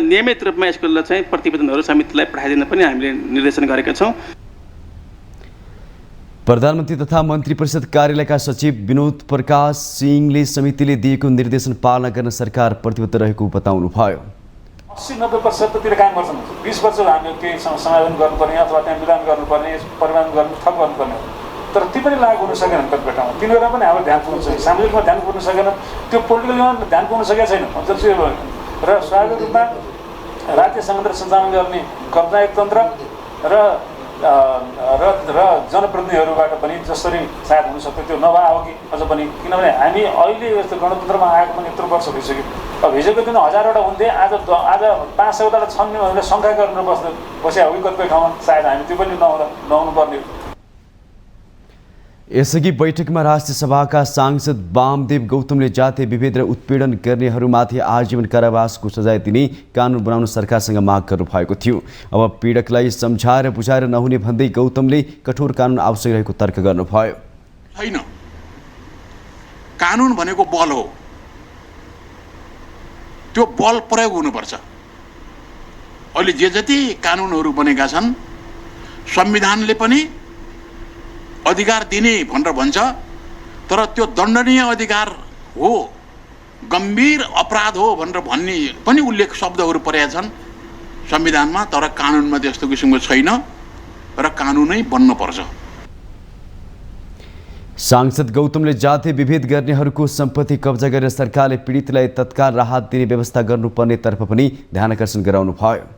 नियमित रूपमा यसको चाहिँ प्रतिवेदनहरू समितिलाई पठाइदिन पनि हामीले निर्देशन गरेका छौँ। प्रधानमन्त्री तथा मन्त्री परिषद कार्यालयका सचिव विनोद प्रकाश सिंहले समितिले दिएको निर्देशन पालना गर्न सरकार प्रतिबद्ध रहेको बताउनुभयो। 80-90% तिर काम गर्छन्। 20 वर्ष हामीले केही समाधान गर्नुपर्ने अथवा त्यहाँ विधान गर्नुपर्ने, परिमाण गर्नु थप गर्नुपर्ने, तर ती पनि लागू हुन सकेन। कतिपय ठाउँमा तिनीहरूलाई पनि हाम्रो ध्यान पुग्न सकेन, सामाजिकमा ध्यान पुग्न सकेन, त्यो पोलिटिकलमा ध्यान पुग्न सकेको छैन र स्वाभाविक रूपमा राज्य संयन्त्र सञ्चालन गर्ने कर्मचारी तन्त्र र र जनप्रतिनिधिहरूबाट पनि जसरी सायद हुनसक्थ्यो त्यो नभए कि अझ पनि, किनभने हामी अहिले यस्तो गणतन्त्रमा आएको पनि यत्रो वर्ष भइसक्यो। अब हिजोको दिन 1000वटा हुन्थे, आज 500वटा छन् भनेर शङ्का गरेर बस्या हो कि कतिपय ठाउँमा, सायद हामी त्यो पनि नहुनु पर्ने। यसअघि बैठकमा राष्ट्रिय सभाका सांसद वामदेव गौतमले जातीय विभेद र उत्पीडन गर्नेहरूमाथि आजीवन कारावासको सजाय दिने कानुन बनाउन सरकारसँग माग गर्नुभएको थियो। अब पीडकलाई सम्झाएर बुझाएर नहुने भन्दै गौतमले कठोर कानुन आवश्यक रहेको तर्क गर्नुभयो। छैन, कानुन भनेको बल हो, त्यो बल प्रयोग हुनुपर्छ। अहिले जे जति कानुनहरू बनेका छन् संविधानले पनि अधिकार दिने भनेर भन्छ, तर त्यो दण्डनीय अधिकार हो, गम्भीर अपराध हो भनेर भन्ने पनि उल्लेख शब्दहरू परेका छन् संविधानमा, तर कानुनमा त्यस्तो किसिमको छैन र कानुनै बन्नुपर्छ। सांसद गौतमले जातीय विभेद गर्नेहरूको सम्पत्ति कब्जा गरेर सरकारले पीडितलाई तत्काल राहत दिने व्यवस्था गर्नुपर्ने तर्फ पनि ध्यानकर्षण गराउनु भयो।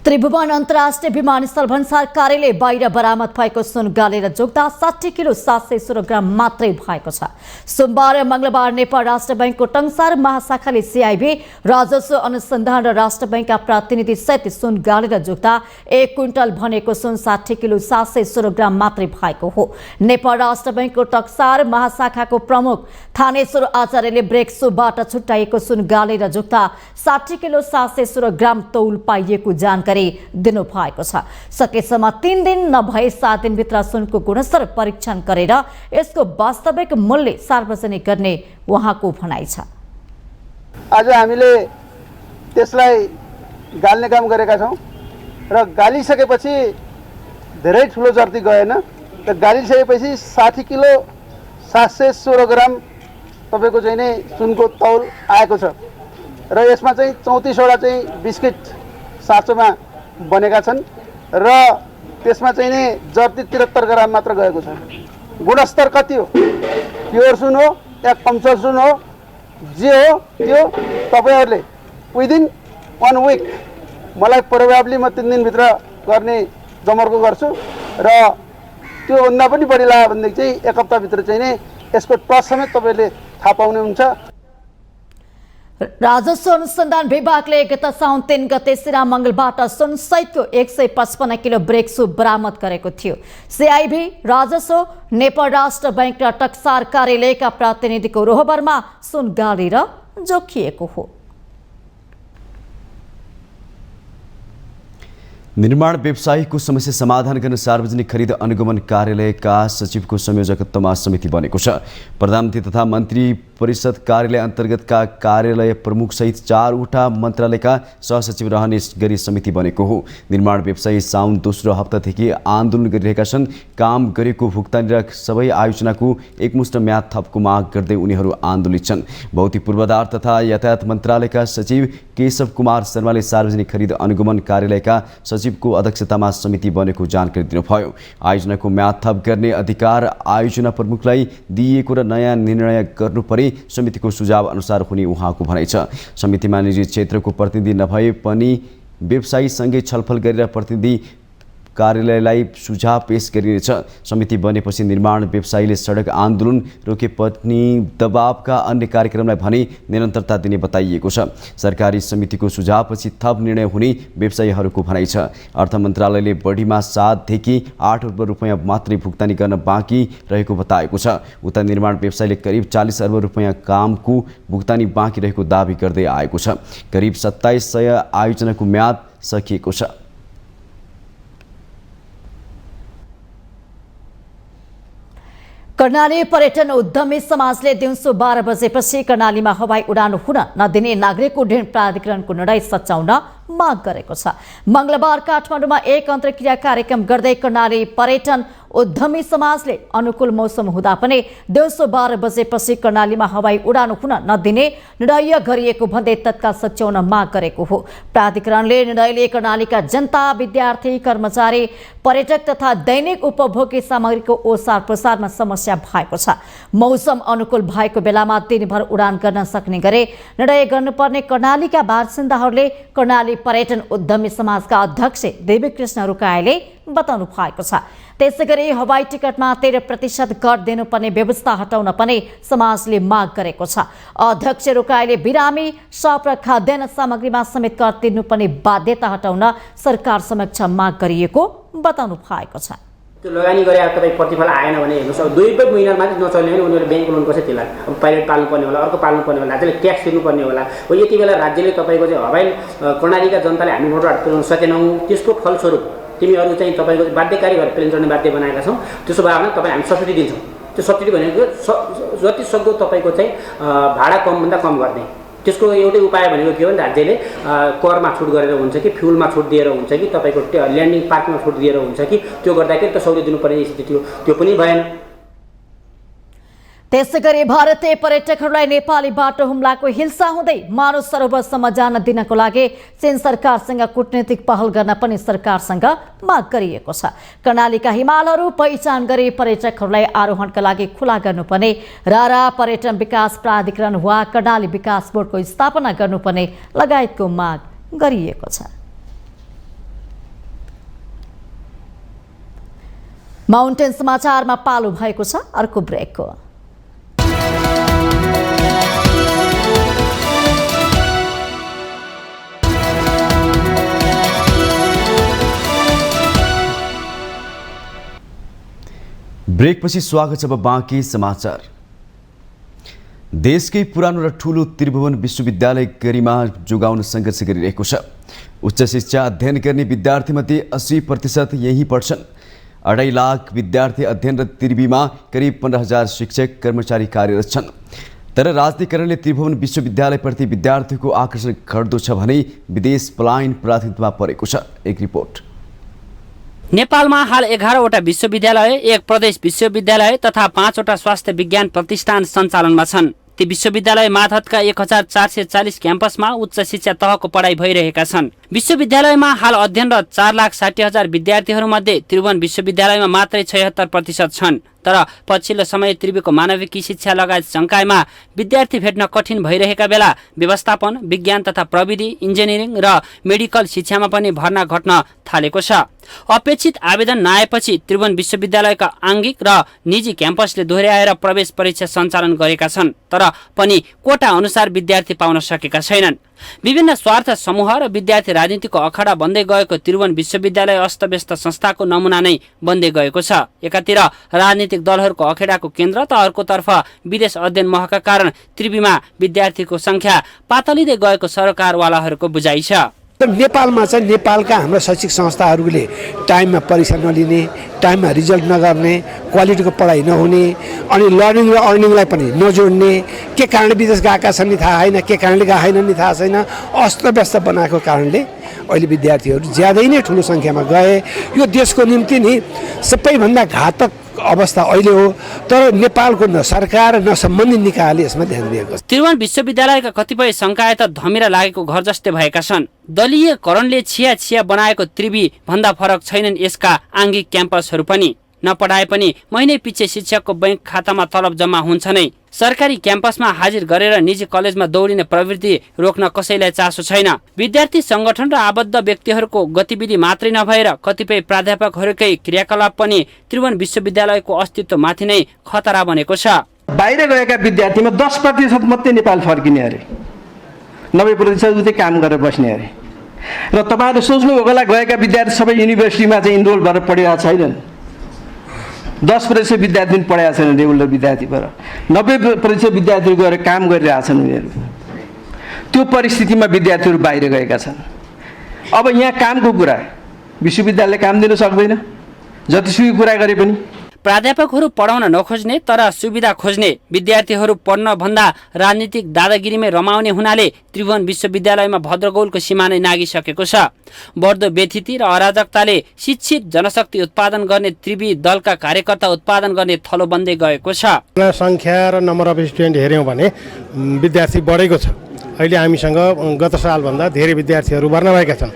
त्रिभुवन अन्तर्राष्ट्रिय विमानस्थल भन्सार कार्यालय बाहिर बरामद भएको सुन गालेर जोग्दा 60 किलो 716 ग्राम मात्रै भएको छ। सोमबार र मंगलबार नेपाल राष्ट्र बैंकको टंसार महाशाखाले सीआईबी, राजस्व अनुसन्धान र राष्ट्र बैंकका प्रतिनिधि सहित सुन गालेर जोग्दा 1 क्विन्टल भनेको सुन 60 किलो 716 ग्राम मात्रै भएको हो। नेपाल राष्ट्र बैंकको टंसार महाशाखाको प्रमुख थानेश्वर आचार्यले ब्रेक सोबाट छुट्याएको सुन गालेर जोग्दा 60 किलो 716 ग्राम तौल पाइएको जानकारी दिनु भएको छ। सकेसम्म 3 दिन नभए 7 दिनभित्र सुनको गुणस्तर परीक्षण गरेर यसको वास्तविक मूल्य सार्वजनिक गर्ने उहाँको भनाइ छ। आज हामीले त्यसलाई गाल्ने काम गरेका छौं र गालिसकेपछि धेरै ठुलो जर्ती गएन, र गालिसकेपछि 60 किलो 716 ग्राम तपाईको चाहिँ नै सुनको तौल आएको छ र यसमा चाहिँ 34 वटा चाहिँ बिस्किट साँचोमा बनेका छन् र त्यसमा चाहिँ नि जर्ती 73 ग्राम मात्र गएको छ। गुणस्तर कति हो? प्योर सुन हो या कमजोर सुन हो, जे हो त्यो तपाईहरुले विदिन 1 विक, मलाई प्रोबेबली म 3 दिनभित्र गर्ने जमर्को गर्छु र त्यो भन्दा पनि बढी लाग्यो भनेदेखि चाहिँ 1 हप्ताभित्र चाहिँ नि यसको टस समेत तपाईले थाहा पाउने हुन्छ। राजस्व अनुसन्धान विभागले गत साउन 3 गते सिरामंगलबाट सुन सहितको 155 किलो ब्रेक्सु बरामद गरेको थियो। सीआईबी, राजस्व, नेपाल राष्ट्र बैंक र टक्सार कार्यालयका प्रतिनिधिको रोहबरमा सुन गालेर जोखिएको हो। निर्माण व्यवसायीको समस्या समाधान गर्न सार्वजनिक खरिद अनुगमन कार्यालयका सचिवको संयोजकत्वमा समिति बनेको छ। प्रधानमन्त्री तथा मन्त्री परिषद कार्यालय अन्तर्गतका कार्यालय प्रमुख सहित 4 वटा मन्त्रालयका सहसचिव रहने गरी समिति बनेको हो। निर्माण व्यवसायी साउन दोस्रो हप्तादेखि आन्दोलन गरिरहेका छन्। काम गरेको भुक्तानी र सबै आयोजनाको एकमुष्ट म्याद थपको माग गर्दै उनीहरू आन्दोलित छन्। भौतिक पूर्वाधार तथा यातायात मन्त्रालयका सचिव केशव कुमार शर्माले सार्वजनिक खरिद अनुगमन कार्यालयका सचिवको अध्यक्षतामा समिति बनेको जानकारी दिनुभयो। आयोजनाको म्याद थप गर्ने अधिकार आयोजना प्रमुखलाई दिइएको र नयाँ निर्णय गर्नुपर्ने समितिको सुझाव अनुसार हुने उहाँको भनाइ छ। समितिमा निजी क्षेत्रको प्रतिनिधि नभए पनि व्यवसायीसँगै छलफल गरेर प्रतिनिधि कार्यालयलाई सुझाव पेश गरिनेछ। समिति बनेपछि निर्माण व्यवसायीले सडक आन्दोलन, रोकेपनी, दबावका अन्य कार्यक्रमलाई भने निरन्तरता दिने बताइएको छ। सरकारी समितिको सुझावपछि थप निर्णय हुने व्यवसायीहरूको भनाइ छ। अर्थ मन्त्रालयले बढीमा 7 देखि 8 अर्ब रुपैयाँ मात्रै भुक्तानी गर्न बाँकी रहेको बताएको छ। उता निर्माण व्यवसायीले करिब 40 अर्ब रुपैयाँ कामको भुक्तानी बाँकी रहेको दाबी गर्दै आएको छ। करिब 2700 आयोजनाको म्याद सकिएको छ। कर्णाली पर्यटन उद्यमी समाजले दिउँसो 12 बजेपछि कर्णालीमा हवाई उडान हुन नदिने नागरिक उड्डयन प्राधिकरणको निर्णय सच्याउन माग गरेको छ। मंगलबार काठमाडौँमा एक अन्तर्क्रिया कार्यक्रम गर्दै कर्णाली पर्यटन उद्यमी समाजले अनुकूल मौसम हुँदा पनि दिउँसो 12 बजेपछि कर्णालीमा हवाई उडान हुन नदिने निर्णय गरिएको भन्दै तत्काल सच्याउन माग गरेको हो। प्राधिकरणले निर्णयले कर्णालीका जनता, विद्यार्थी, कर्मचारी, पर्यटक तथा दैनिक उपभोग्य सामग्रीको ओसार प्रसारमा समस्या भएको छ। मौसम अनुकूल भएको बेलामा दिनभर उडान गर्न सक्ने गरी निर्णय गर्नुपर्ने कर्णालीका बासिन्दाहरूले कर्णाली पर्यटन उद्यमी समाजका अध्यक्ष देवीकृष्ण रुकाईले बताउनु भएको छ। त्यसैगरी हवाई टिकटमा 13% कर दिनुपर्ने व्यवस्था हटाउन पनि समाजले माग गरेको छ। अध्यक्ष रुकाईले बिरामी, शप र खाद्यान्न सामग्रीमा समेत कर तिर्नुपर्ने बाध्यता हटाउन सरकार समक्ष माग गरिएको बताउनु भएको छ। त्यो लगानी गरे तपाईँ प्रतिफल आएन भने हेर्नुहोस्, अब 2 महिना मात्रै नचल्ने भने उनीहरूले ब्याङ्क लोन कसरी तिर्ला? अब पाइलट पाल्नुपर्ने होला, अर्को पाल्नुपर्ने होला, राज्यले ट्याक्स तिर्नुपर्ने होला। हो यति बेला राज्यले तपाईँको चाहिँ हवाई कर्णालीका जनताले हामी मोटरबाट पुर्याउन सकेनौँ, त्यसको फलस्वरूप तिमीहरू चाहिँ तपाईँको बाध्यकारी गरेर प्लेन चढ्ने बाध्य बनाएका छौँ। त्यसो भए भने तपाईँ हामी सब्सिडी दिन्छौँ। त्यो सब्सिडी भनेको जति सक्दो तपाईँको चाहिँ भाडा कमभन्दा कम गर्ने। त्यसको एउटै उपाय भनेको के हो भने राज्यले करमा छुट गरेर हुन्छ कि फ्युलमा छुट दिएर हुन्छ कि तपाईँको ल्यान्डिङ पार्कमा छुट दिएर हुन्छ कि त्यो गर्दाखेरि त सौदो दिनुपर्ने स्थिति थियो, त्यो पनि भएन। त्यसैगरी भारतीय पर्यटकहरूलाई नेपाली बाटो हुम्लाको हिल्सा हुँदै मानव सरोवरसम्म जान दिनको लागि चीन सरकारसँग कूटनीतिक पहल गर्न पनि सरकारसँग माग गरिएको छ। कर्णालीका हिमालहरू पहिचान गरी पर्यटकहरूलाई आरोहणका लागि खुला गर्नुपर्ने, रारा पर्यटन विकास प्राधिकरण वा कर्णाली विकास बोर्डको स्थापना गर्नुपर्ने लगायतको माग गरिएको छ। माउन्टेन समाचारमा पालो भएको छ अर्को ब्रेकको। ब्रेकपछि स्वागत छ। अब बाँकी समाचार। देशकै पुरानो र ठूलो त्रिभुवन विश्वविद्यालय गरिमा जोगाउन सङ्घर्ष गरिरहेको छ। उच्च शिक्षा अध्ययन गर्ने विद्यार्थीमध्ये 80% यही पढ्छन्। 2.5 लाख विद्यार्थी अध्ययनरत त्रिवीमा करिब 15,000 शिक्षक कर्मचारी कार्यरत छन्। तर राजनीतिकरणले त्रिभुवन विश्वविद्यालयप्रति विद्यार्थीको आकर्षण घट्दो छ भने विदेश पलायन प्राथमिकतामा परेको छ। एक रिपोर्ट। नेपालमा हाल 11वटा विश्वविद्यालय, 1 प्रदेश विश्वविद्यालय तथा 5वटा स्वास्थ्य विज्ञान प्रतिष्ठान सञ्चालनमा छन्। ती विश्वविद्यालय मातहतका 1440 क्याम्पसमा उच्च शिक्षा तहको पढाइ भइरहेका छन्। विश्वविद्यालयमा हाल अध्ययनरत 4,60,000 विद्यार्थीहरूमध्ये त्रिभुवन विश्वविद्यालयमा मात्रै 76% छन्। तर पछिल्लो समय त्रिवीको मानविकी शिक्षा लगायत संकायमा विद्यार्थी भेट्न कठिन भइरहेका बेला व्यवस्थापन, विज्ञान तथा प्रविधि, इन्जिनियरिङ र मेडिकल शिक्षामा पनि भर्ना घट्न थालेको छ। अपेक्षित आवेदन नआएपछि त्रिभुवन विश्वविद्यालयका आङ्गिक र निजी क्याम्पसले दोहोर्याएर प्रवेश परीक्षा सञ्चालन गरेका छन्, तर पनि कोटा अनुसार विद्यार्थी पाउन सकेका छैनन्। विभिन्न स्वार्थ समूह र विद्यार्थी राजनीतिको अखाडा बन्दै गएको त्रिभुवन विश्वविद्यालय अस्तव्यस्त संस्थाको नमुना नै बन्दै गएको छ। एकातिर राजनीतिक दलहरूको अखेडाको केन्द्र त अर्कोतर्फ विदेश अध्ययन महका कारण त्रिवीमा विद्यार्थीको संख्या पातलिँदै गएको सरकारवालाहरूको बुझाइ छ। नेपालमा चाहिँ नेपालका हाम्रा शैक्षिक संस्थाहरूले टाइममा परीक्षा नलिने, टाइममा रिजल्ट नगर्ने, क्वालिटीको पढाइ नहुने, अनि लर्निङ र अर्निङलाई पनि नजोड्ने, के कारणले विदेश गएका छन् नि थाहा छैन, के कारणले गएका छैनन् नि थाहा छैन, अस्तव्यस्त बनाएको कारणले अहिले विद्यार्थीहरू ज्यादै नै ठुलो सङ्ख्यामा गए। यो देशको निम्ति नि सबैभन्दा घातक अवस्था अहिले हो। तर नेपालको न सरकार न सम्बन्धित निकायले यसमा ध्यान दिएको छ। त्रिभुवन विश्वविद्यालयका कतिपय संकाय त धमिरा लागेको घर जस्तै भएका छन्। दलीयकरणले छिया बनाएको त्रिवी भन्दा फरक छैनन् यसका आङ्गिक क्याम्पसहरू पनि। नपढाए पनि महिनै पछि शिक्षकको बैंक खातामा तलब जम्मा हुन्छ नै। सरकारी क्याम्पसमा हाजिर गरेर निजी कलेजमा दौडिने प्रवृत्ति रोक्न कसैलाई चासो छैन। विद्यार्थी संगठन र आबद्ध व्यक्तिहरूको गतिविधि मात्रै नभएर कतिपय प्राध्यापकहरूकै क्रियाकलाप पनि त्रिभुवन विश्वविद्यालयको अस्तित्वमाथि नै खतरा बनेको छ। बाहिर गएका विद्यार्थीमा 10% मात्रै नेपाल फर्किने अरे, 90% उतै काम गरेर बस्ने अरे। र तपाईँहरू सोच्नु होला गएका विद्यार्थी सबै युनिभर्सिटीमा चाहिँ इनरोल भएर पढेका छैनन्। 10% विद्यार्थी पढाएका छैनन् रेगुलर विद्यार्थीबाट, 90% विद्यार्थीहरू गएर काम गरिरहेछन् उनीहरू। त्यो परिस्थितिमा विद्यार्थीहरू बाहिर गएका छन्। अब यहाँ कामको कुरा विश्वविद्यालयले काम दिन सक्दैन जतिसुकै कुरा गरे पनि। प्राध्यापकहरू पढाउन नखोज्ने तर सुविधा खोज्ने, विद्यार्थीहरू पढ्न भन्दा राजनीतिक दादागिरीमै रमाउने हुनाले त्रिभुवन विश्वविद्यालयमा भद्रगौलको सीमा नै नागिसकेको छ। बढ्दो व्यथिति र अराजकताले शिक्षित जनशक्ति उत्पादन गर्ने त्रिवी दलका कार्यकर्ता उत्पादन गर्ने थलो बन्दै गएको छ। संख्या र नम्बर अफ स्टुडेन्ट हेऱ्यौँ भने विद्यार्थी बढेको छ। अहिले हामीसँग गत सालभन्दा धेरै विद्यार्थीहरू भर्ना भएका छन्,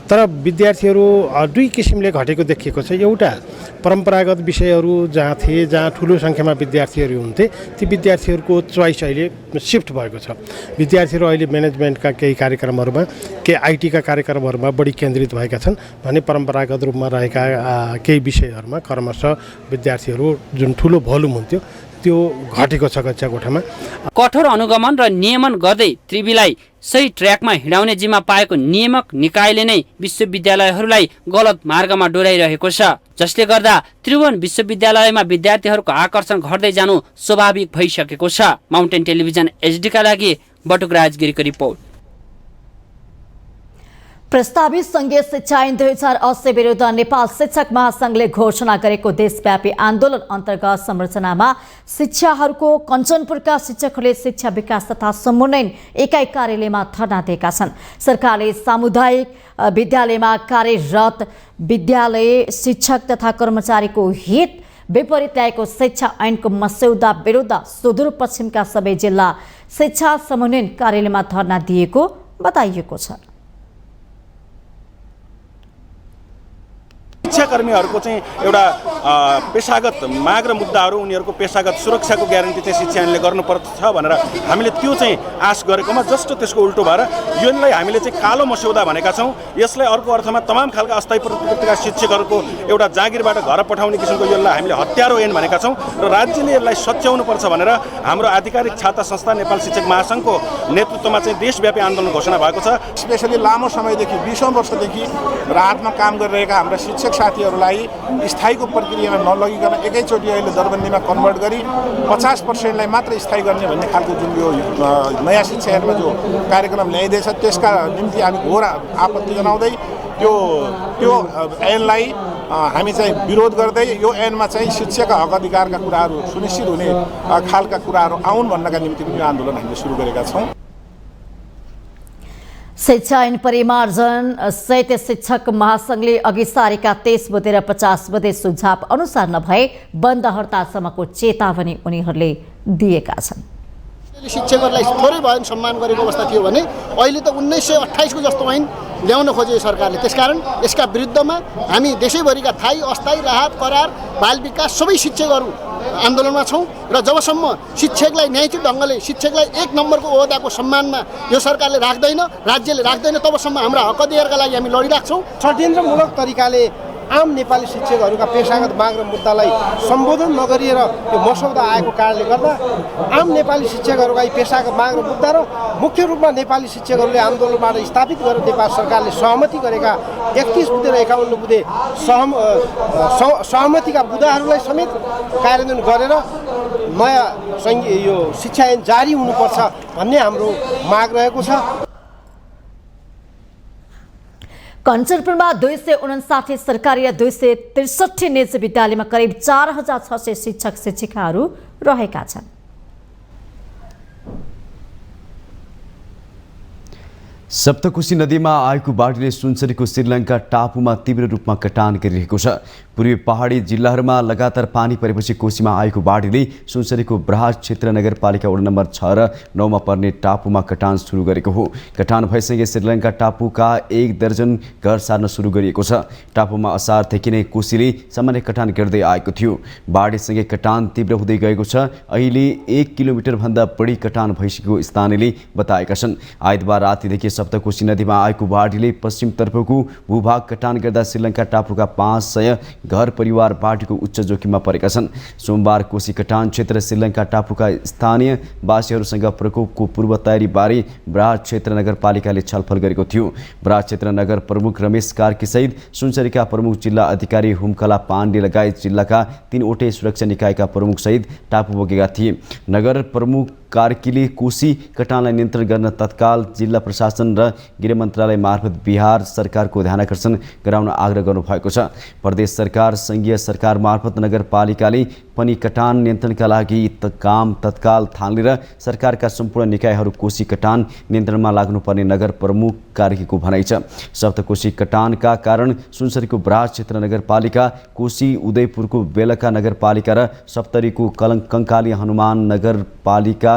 तर विद्यार्थीहरू दुई किसिमले घटेको देखिएको छ। एउटा परम्परागत विषयहरू जहाँ थिए, जहाँ ठुलो सङ्ख्यामा विद्यार्थीहरू हुन्थे, ती विद्यार्थीहरूको चोइस अहिले सिफ्ट भएको छ। विद्यार्थीहरू अहिले म्यानेजमेन्टका केही कार्यक्रमहरूमा, केही आइटीका कार्यक्रमहरूमा बढी केन्द्रित भएका छन् भने परम्परागत रूपमा रहेका केही विषयहरूमा क्रमशः विद्यार्थीहरू जुन ठुलो भोल्युम हुन्थ्यो त्यो घटेको छ कक्षा कोठामा। कठोर अनुगमन र नियमन गर्दै त्रिवीलाई सही ट्र्याकमा हिँडाउने जिम्मा पाएको नियामक निकायले नै विश्वविद्यालयहरूलाई गलत मार्गमा डोर्याइरहेको छ, जसले गर्दा त्रिभुवन विश्वविद्यालयमा विद्यार्थीहरूको आकर्षण घट्दै जानु स्वाभाविक भइसकेको छ। माउन्टेन टेलिभिजन एचडीका लागि बटुक राजगिरीको रिपोर्ट। प्रस्तावित संघीय शिक्षा ऐन 2080 विरुद्ध नेपाल शिक्षक महासंघले घोषणा गरेको देशव्यापी आन्दोलन अन्तर्गत संरचनामा शिक्षाहरूको कञ्चनपुरका शिक्षकहरूले शिक्षा विकास तथा समन्वयन एकाइ कार्यालयमा धरना दिएका छन्। सरकारले सामुदायिक विद्यालयमा कार्यरत विद्यालय शिक्षक तथा कर्मचारीको हित विपरीत ल्याएको शिक्षा ऐनको मस्यौदा विरुद्ध सुदूरपश्चिमका सबै जिल्ला शिक्षा समन्वयन कार्यालयमा धरना दिएको बताइएको छ। शिक्षाकर्मीहरूको चाहिँ एउटा पेशागत माग र मुद्दाहरू, उनीहरूको पेशागत सुरक्षाको ग्यारेन्टी चाहिँ शिक्षा ऐनले गर्नुपर्छ भनेर हामीले त्यो चाहिँ आश गरेकोमा जस्तो त्यसको उल्टो भएर योलाई हामीले चाहिँ कालो मस्यौदा भनेका छौँ। यसलाई अर्को अर्थमा तमाम खालका अस्थायी प्रवृत्तिका शिक्षकहरूको एउटा जागिरबाट घर पठाउने किसिमको यसलाई हामीले हत्यारो ऐन भनेका छौँ र राज्यले यसलाई सच्याउनुपर्छ भनेर हाम्रो आधिकारिक छात्र संस्था नेपाल शिक्षक महासङ्घको नेतृत्वमा चाहिँ देशव्यापी आन्दोलन घोषणा भएको छ। स्पेसली लामो समयदेखि 20औं वर्षदेखि राहतमा काम गरिरहेका हाम्रा शिक्षक साथीहरूलाई स्थायीको प्रक्रियामा नलगिकन एकैचोटि अहिले दरबन्दीमा कन्भर्ट गरी 50%लाई मात्र स्थायी गर्ने भन्ने खालको जुन यो नयाँ शिक्षा ऐनमा जो कार्यक्रम ल्याइँदैछ त्यसका निम्ति हामी घोर आपत्ति जनाउँदै त्यो ऐनलाई हामी चाहिँ विरोध गर्दै यो ऐनमा चाहिँ शिक्षाका हक अधिकारका कुराहरू सुनिश्चित हुने खालका कुराहरू आउन् भन्नका निम्ति पनि आन्दोलन हामीले सुरु गरेका छौँ। शिक्षा ऐन परिमार्जन सहित शिक्षक महासंघले अघि सारेका 23 बुँदे र 50 बुँदे सुझाव अनुसार नभए बन्द हडतालसम्मको चेतावनी उनीहरूले दिएका छन्। शिक्षकहरूलाई थोरै भए सम्मान गरेको अवस्था थियो भने अहिले त 1928 को जस्तो ऐन ल्याउन खोजे सरकारले। त्यसकारण यसका विरुद्धमा हामी देशैभरिका थाई, अस्थायी, राहत, करार, बाल विकास सबै शिक्षकहरू आन्दोलनमा छौँ र जबसम्म शिक्षकलाई न्यायिक ढङ्गले शिक्षकलाई 1 नम्बरको ओहदाको सम्मानमा यो सरकारले राख्दैन, राज्यले राख्दैन, तबसम्म हाम्रा हक अधिकारका लागि हामी लडिराख्छौँ। षड्यन्त्रमूलक तरिकाले आम नेपाली शिक्षकहरूका पेशागत माग र मुद्दालाई सम्बोधन नगरिएर यो मसौदा आएको कारणले गर्दा आम नेपाली शिक्षकहरूका यी पेशागत माग र मुद्दा र मुख्य रूपमा नेपाली शिक्षकहरूले आन्दोलनबाट स्थापित गरेर नेपाल सरकारले सहमति गरेका 31 बुँदे र 51 बुँदे सहमतिका बुँदाहरूलाई समेत कार्यान्वयन गरेर नयाँ यो शिक्षा ऐन जारी हुनुपर्छ भन्ने हाम्रो माग रहेको छ। कञ्चनपुरमा 259 सरकारी र 263 निजी विद्यालयमा करिब 4600 शिक्षक शिक्षिकाहरू रहेका छन्। सप्तकोशी नदीमा आएको बाढीले सुनसरीको श्रीलङ्का टापुमा तीव्र रूपमा कटान गरिरहेको छ। पूर्वी पहाडी जिल्लाहरूमा लगातार पानी परेपछि कोशीमा आएको बाढीले सुनसरीको बृहत क्षेत्र नगरपालिका वडा नम्बर 6 र 9 मा पर्ने टापुमा कटान सुरु गरेको हो। कटान भएसँगै श्रीलङ्का टापुका 1 दर्जन घर सार्न सुरु गरिएको छ। टापुमा असारदेखि नै कोशीले सामान्य कटान गर्दै आएको थियो। बाढीसँगै कटान तीव्र हुँदै गएको छ। अहिले 1 किलोमिटरभन्दा बढी कटान भइसकेको स्थानीयले बताएका छन्। आइतबार रातिदेखि सप्तकोशी नदीमा आएको बाढीले पश्चिमतर्फको भूभाग कटान गर्दा श्रीलङ्का टापुका 500 घर परिवार बाढीको उच्च जोखिममा परेका छन्। सोमबार कोशी कटान क्षेत्र श्रीलङ्का टापुका स्थानीय वासीहरूसँग प्रकोपको पूर्व तयारीबारे बृहत क्षेत्र नगरपालिकाले छलफल गरेको थियो। बृहत क्षेत्र नगर प्रमुख रमेश कार्कीसहित सुनसरीका प्रमुख जिल्ला अधिकारी हुमकला पाण्डे लगायत जिल्लाका 3 वटै सुरक्षा निकायका प्रमुखसहित टापु पुगेका थिए। नगर प्रमुख कार्कीले कोशी कटानलाई नियन्त्रण गर्न तत्काल जिल्ला प्रशासन र गृह मन्त्रालय मार्फत बिहार सरकारको ध्यानाकर्षण गराउन आग्रह गर्नुभएको छ। प्रदेश सरकार सङ्घीय सरकार मार्फत नगरपालिकाले पनि कटान नियन्त्रणका लागि काम तत्काल थालेर सरकारका सम्पूर्ण निकायहरू कोशी कटान नियन्त्रणमा लाग्नुपर्ने नगर प्रमुख कार्कीको भनाइ छ। सप्तकोशी कटानका कारण सुनसरीको बराज क्षेत्र नगरपालिका, कोशी उदयपुरको बेलका नगरपालिका र सप्तरीको कङ्काली हनुमान नगरपालिका,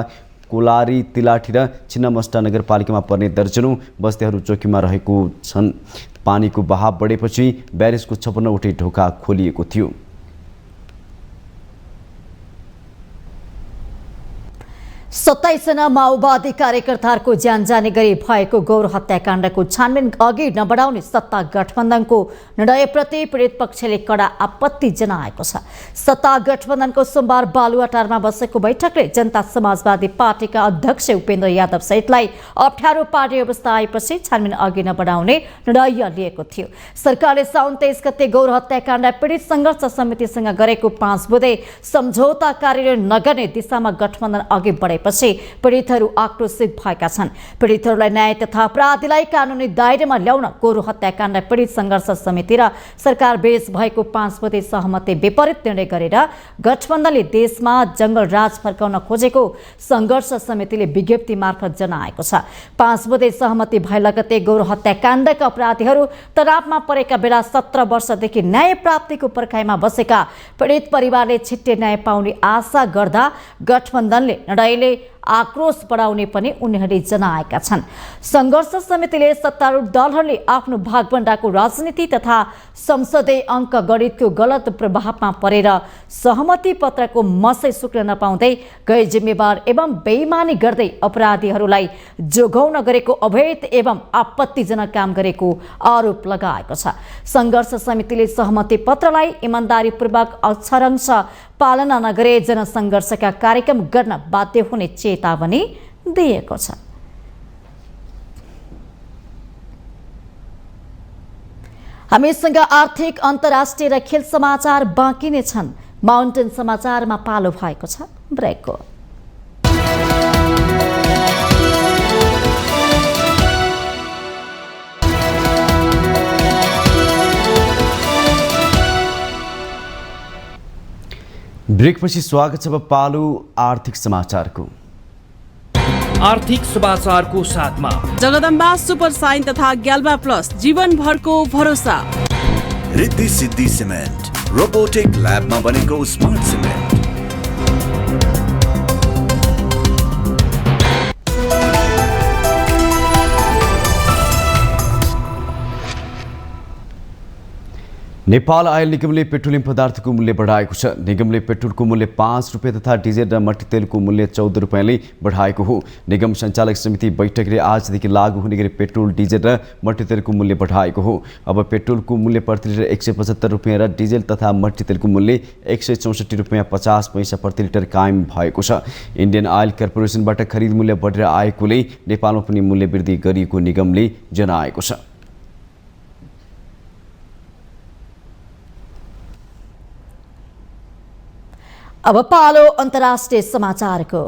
कोलारी तिलाठी र छिन्नमस्टा नगरपालिकामा पर्ने दर्जनौं बस्तीहरू जोखिममा रहेको छन्। पानीको बहाव बढेपछि ब्यारेजको 56वटै ढोका खोलिएको थियो। सत्ताइसजना माओवादी कार्यकर्ताहरूको ज्यान जाने गरी भएको गौर हत्याकाण्डको छानबिन अघि नबढाउने सत्ता गठबन्धनको निर्णयप्रति पीडित पक्षले कडा आपत्ति जनाएको छ। सत्ता गठबन्धनको सोमबार बालुवाटारमा बसेको बैठकले जनता समाजवादी पार्टीका अध्यक्ष उपेन्द्र यादव सहितलाई अप्ठ्यारो पार्ने अवस्था आएपछि छानबिन अघि नबढाउने निर्णय लिएको थियो। सरकारले साउन 23 गते गौर हत्याकाण्ड पीडित सङ्घर्ष समितिसँग गरेको 5 बुँदे सम्झौता कार्यान्वयन नगर्ने दिशामा गठबन्धन अघि बढे पछि पीडितहरू आक्रोशित भएका छन्। पीडितहरूलाई न्याय तथा अपराधीलाई कानुनी दायरामा ल्याउन गौर हत्याकाण्ड पीडित सङ्घर्ष समिति र सरकार बीच भएको 5 बुँदे सहमति विपरीत निर्णय गरेर गठबन्धनले देशमा जङ्गल राज फर्काउन खोजेको सङ्घर्ष समितिले विज्ञप्ति मार्फत जनाएको छ। 5 बुँदे सहमति भए लगतै गौर हत्याकाण्डका अपराधीहरू तनावमा परेका बेला 17 वर्षदेखि न्याय प्राप्तिको पर्खाइमा बसेका पीडित परिवारले छिट्टै न्याय पाउने आशा गर्दा गठबन्धनले निर्णयले आक्रोश बढाउने पनि उनीहरूले जनाएका छन्। सङ्घर्ष समितिले सत्तारूढ दलहरूले आफ्नो भागभण्डाको राजनीति तथा संसदीय अङ्क गणितको गलत प्रभावमा परेर सहमति पत्रको मसै सुक्न नपाउँदै गैर जिम्मेवार एवं बेइमानी गर्दै अपराधीहरूलाई जोगाउन गरेको अवैध एवं आपत्तिजनक काम गरेको आरोप लगाएको छ। सङ्घर्ष समितिले सहमति पत्रलाई इमान्दारीपूर्वक अक्षरंश पालना नगरे जनसङ्घर्षका कार्यक्रम गर्न बाध्य हुने चेतावनी दिएको छ। हामीसँग आर्थिक अन्तर्राष्ट्रिय र खेल समाचार बाँकी नै छन्। माउन्टेन समाचारमा पालो भएको छ ब्रेकको। ब्रेकपछि स्वागत छ। पालो आर्थिक समाचारको। आर्थिक समाचारको साथमा जगदम्बा सुपर साइन तथा ग्याल्बा प्लस जीवनभरको भरोसा। रिद्धि सिद्धि सिमेन्ट रोबोटिक ल्याबमा बनेको स्मार्ट सिमेन्ट। नेपाल आयल निगमले पेट्रोलियम पदार्थको मूल्य बढाएको छ। निगमले पेट्रोलको मूल्य 5 रुपियाँ तथा डिजेल र मट्टीतेलको मूल्य 14 रुपियाँले बढाएको हो। निगम सञ्चालक समिति बैठकले आजदेखि लागू हुने गरी पेट्रोल, डिजेल र मट्टीतेलको मूल्य बढाएको हो। अब पेट्रोलको मूल्य प्रति लिटर 175 रुपियाँ र डिजेल तथा मट्टीतेलको मूल्य 164 रुपियाँ 50 पैसा प्रति लिटर कायम भएको छ। इन्डियन आयल कर्पोरेसनबाट खरिद मूल्य बढेर आएकोले नेपालमा पनि मूल्य वृद्धि गरिएको निगमले जनाएको छ। अब पालो अन्तर्राष्ट्रिय समाचारको।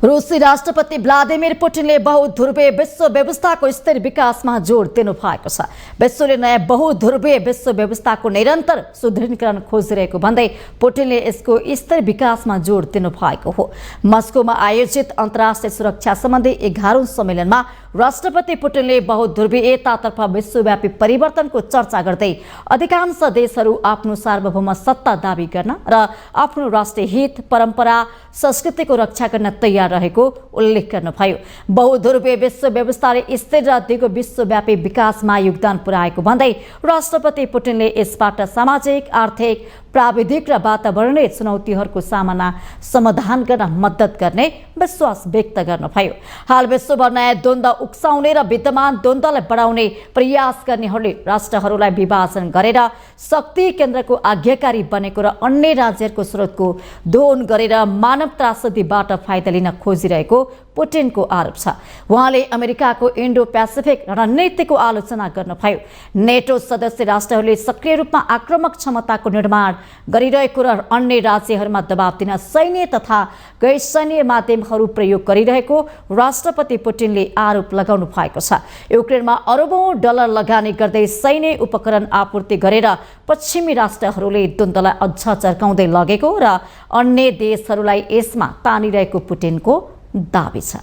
रूसी राष्ट्रपति भ्लादिमिर पुटिनले बहुध्रुवीय विश्व व्यवस्थाको स्थिर विकासमा जोड दिनु भएको छ। विश्वले नयाँ बहुध्रुवीय विश्व व्यवस्थाको निरन्तर सुदृढीकरण खोजिरहेको भन्दै पुटिनले यसको स्थिर विकासमा जोड दिनु भएको हो। मस्कोमा आयोजित अन्तर्राष्ट्रिय सुरक्षा सम्बन्धी 11औं सम्मेलनमा राष्ट्रपति पुटिनले बहुध्रुवीयतातर्फ विश्वव्यापी परिवर्तनको चर्चा गर्दै अधिकांश देशहरू आफ्नो सार्वभौम सत्ता दावी गर्न र आफ्नो राष्ट्रिय हित, परम्परा, संस्कृतिको रक्षा गर्न तयार रहेको उल्लेख गर्नुभयो। बहुध्रुवीय विश्व व्यवस्थाले स्थिर र दिगो विश्वव्यापी विकासमा योगदान पुर्याएको भन्दै राष्ट्रपति पुटिनले यसबाट सामाजिक, आर्थिक, प्राविधिक र वातावरणीय चुनौतीहरूको समाधान गर्न मद्दत गर्ने विश्वास व्यक्त गर्नुभयो। हाल विश्वभर नयाँ द्वन्द्व उक्साउने र विद्यमान द्वन्द्वलाई बढाउने प्रयास गर्नेहरूले राष्ट्रहरूलाई विभाजन गरेर शक्ति केन्द्रको आज्ञाकारी बनेको र अन्य राज्यहरूको स्रोतको दोहन गरेर मानव त्रासदीबाट फाइदा लिन खोजिरहेको पुटिनको आरोप छ। उहाँले अमेरिकाको इन्डो पेसिफिक रणनीतिको आलोचना गर्नुभयो। नेटो सदस्य राष्ट्रहरूले सक्रिय रूपमा आक्रामक क्षमताको निर्माण गरिरहेको र अन्य राज्यहरूमा दबाब दिन सैन्य तथा गैर सैन्य माध्यमहरू प्रयोग गरिरहेको राष्ट्रपति पुटिनले आरोप लगाउनु भएको छ। युक्रेनमा अरबौं डलर लगानी गर्दै सैन्य उपकरण आपूर्ति गरेर पश्चिमी राष्ट्रहरूले द्वन्द्वलाई अझ चर्काउँदै लगेको र अन्य देशहरूलाई यसमा तानिरहेको पुटिनको दाबी छ।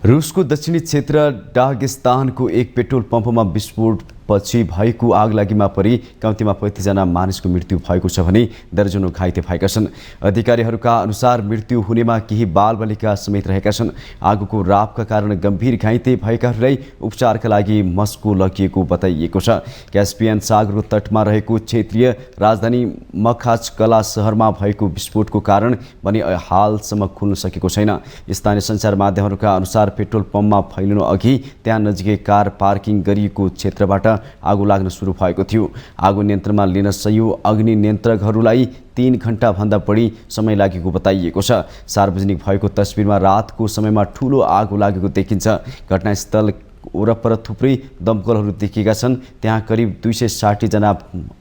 रुसको दक्षिणी क्षेत्र डागेस्तानको एक पेट्रोल पम्पमा विस्फोट पछि भएको आगलागीमा परि कम्तीमा 35 जना मानिसको मृत्यु भएको छ भने दर्जनौं घाइते भएका छन्। अधिकारीहरूका अनुसार मृत्यु हुनेमा केही बालबालिका समेत रहेका छन्। आगोको रापका कारण गम्भीर घाइते भएकाहरूलाई उपचारका लागि मस्को लगिएको बताइएको छ। क्यास्पियन सागरको तटमा रहेको क्षेत्रीय राजधानी मखाचकला शहरमा भएको विस्फोटको कारण भने हालसम्म खुल्न सकेको छैन। स्थानीय सञ्चार माध्यमहरूका अनुसार पेट्रोल पम्पमा फैलिनु अघि त्यहाँ नजिकै कार पार्किङ गरिएको क्षेत्रबाट आगो लाग्न सुरु भएको थियो। आगो नियन्त्रणमा लिन सयौं अग्नि नियन्त्रकहरूलाई 3 घण्टाभन्दा बढी समय लागेको बताइएको छ। सार्वजनिक भएको तस्बिरमा रातको समयमा ठूलो आगो लागेको देखिन्छ। घटनास्थल वरपर थुप्रै दमकलहरू देखिएका छन्। त्यहाँ करिब 260 जना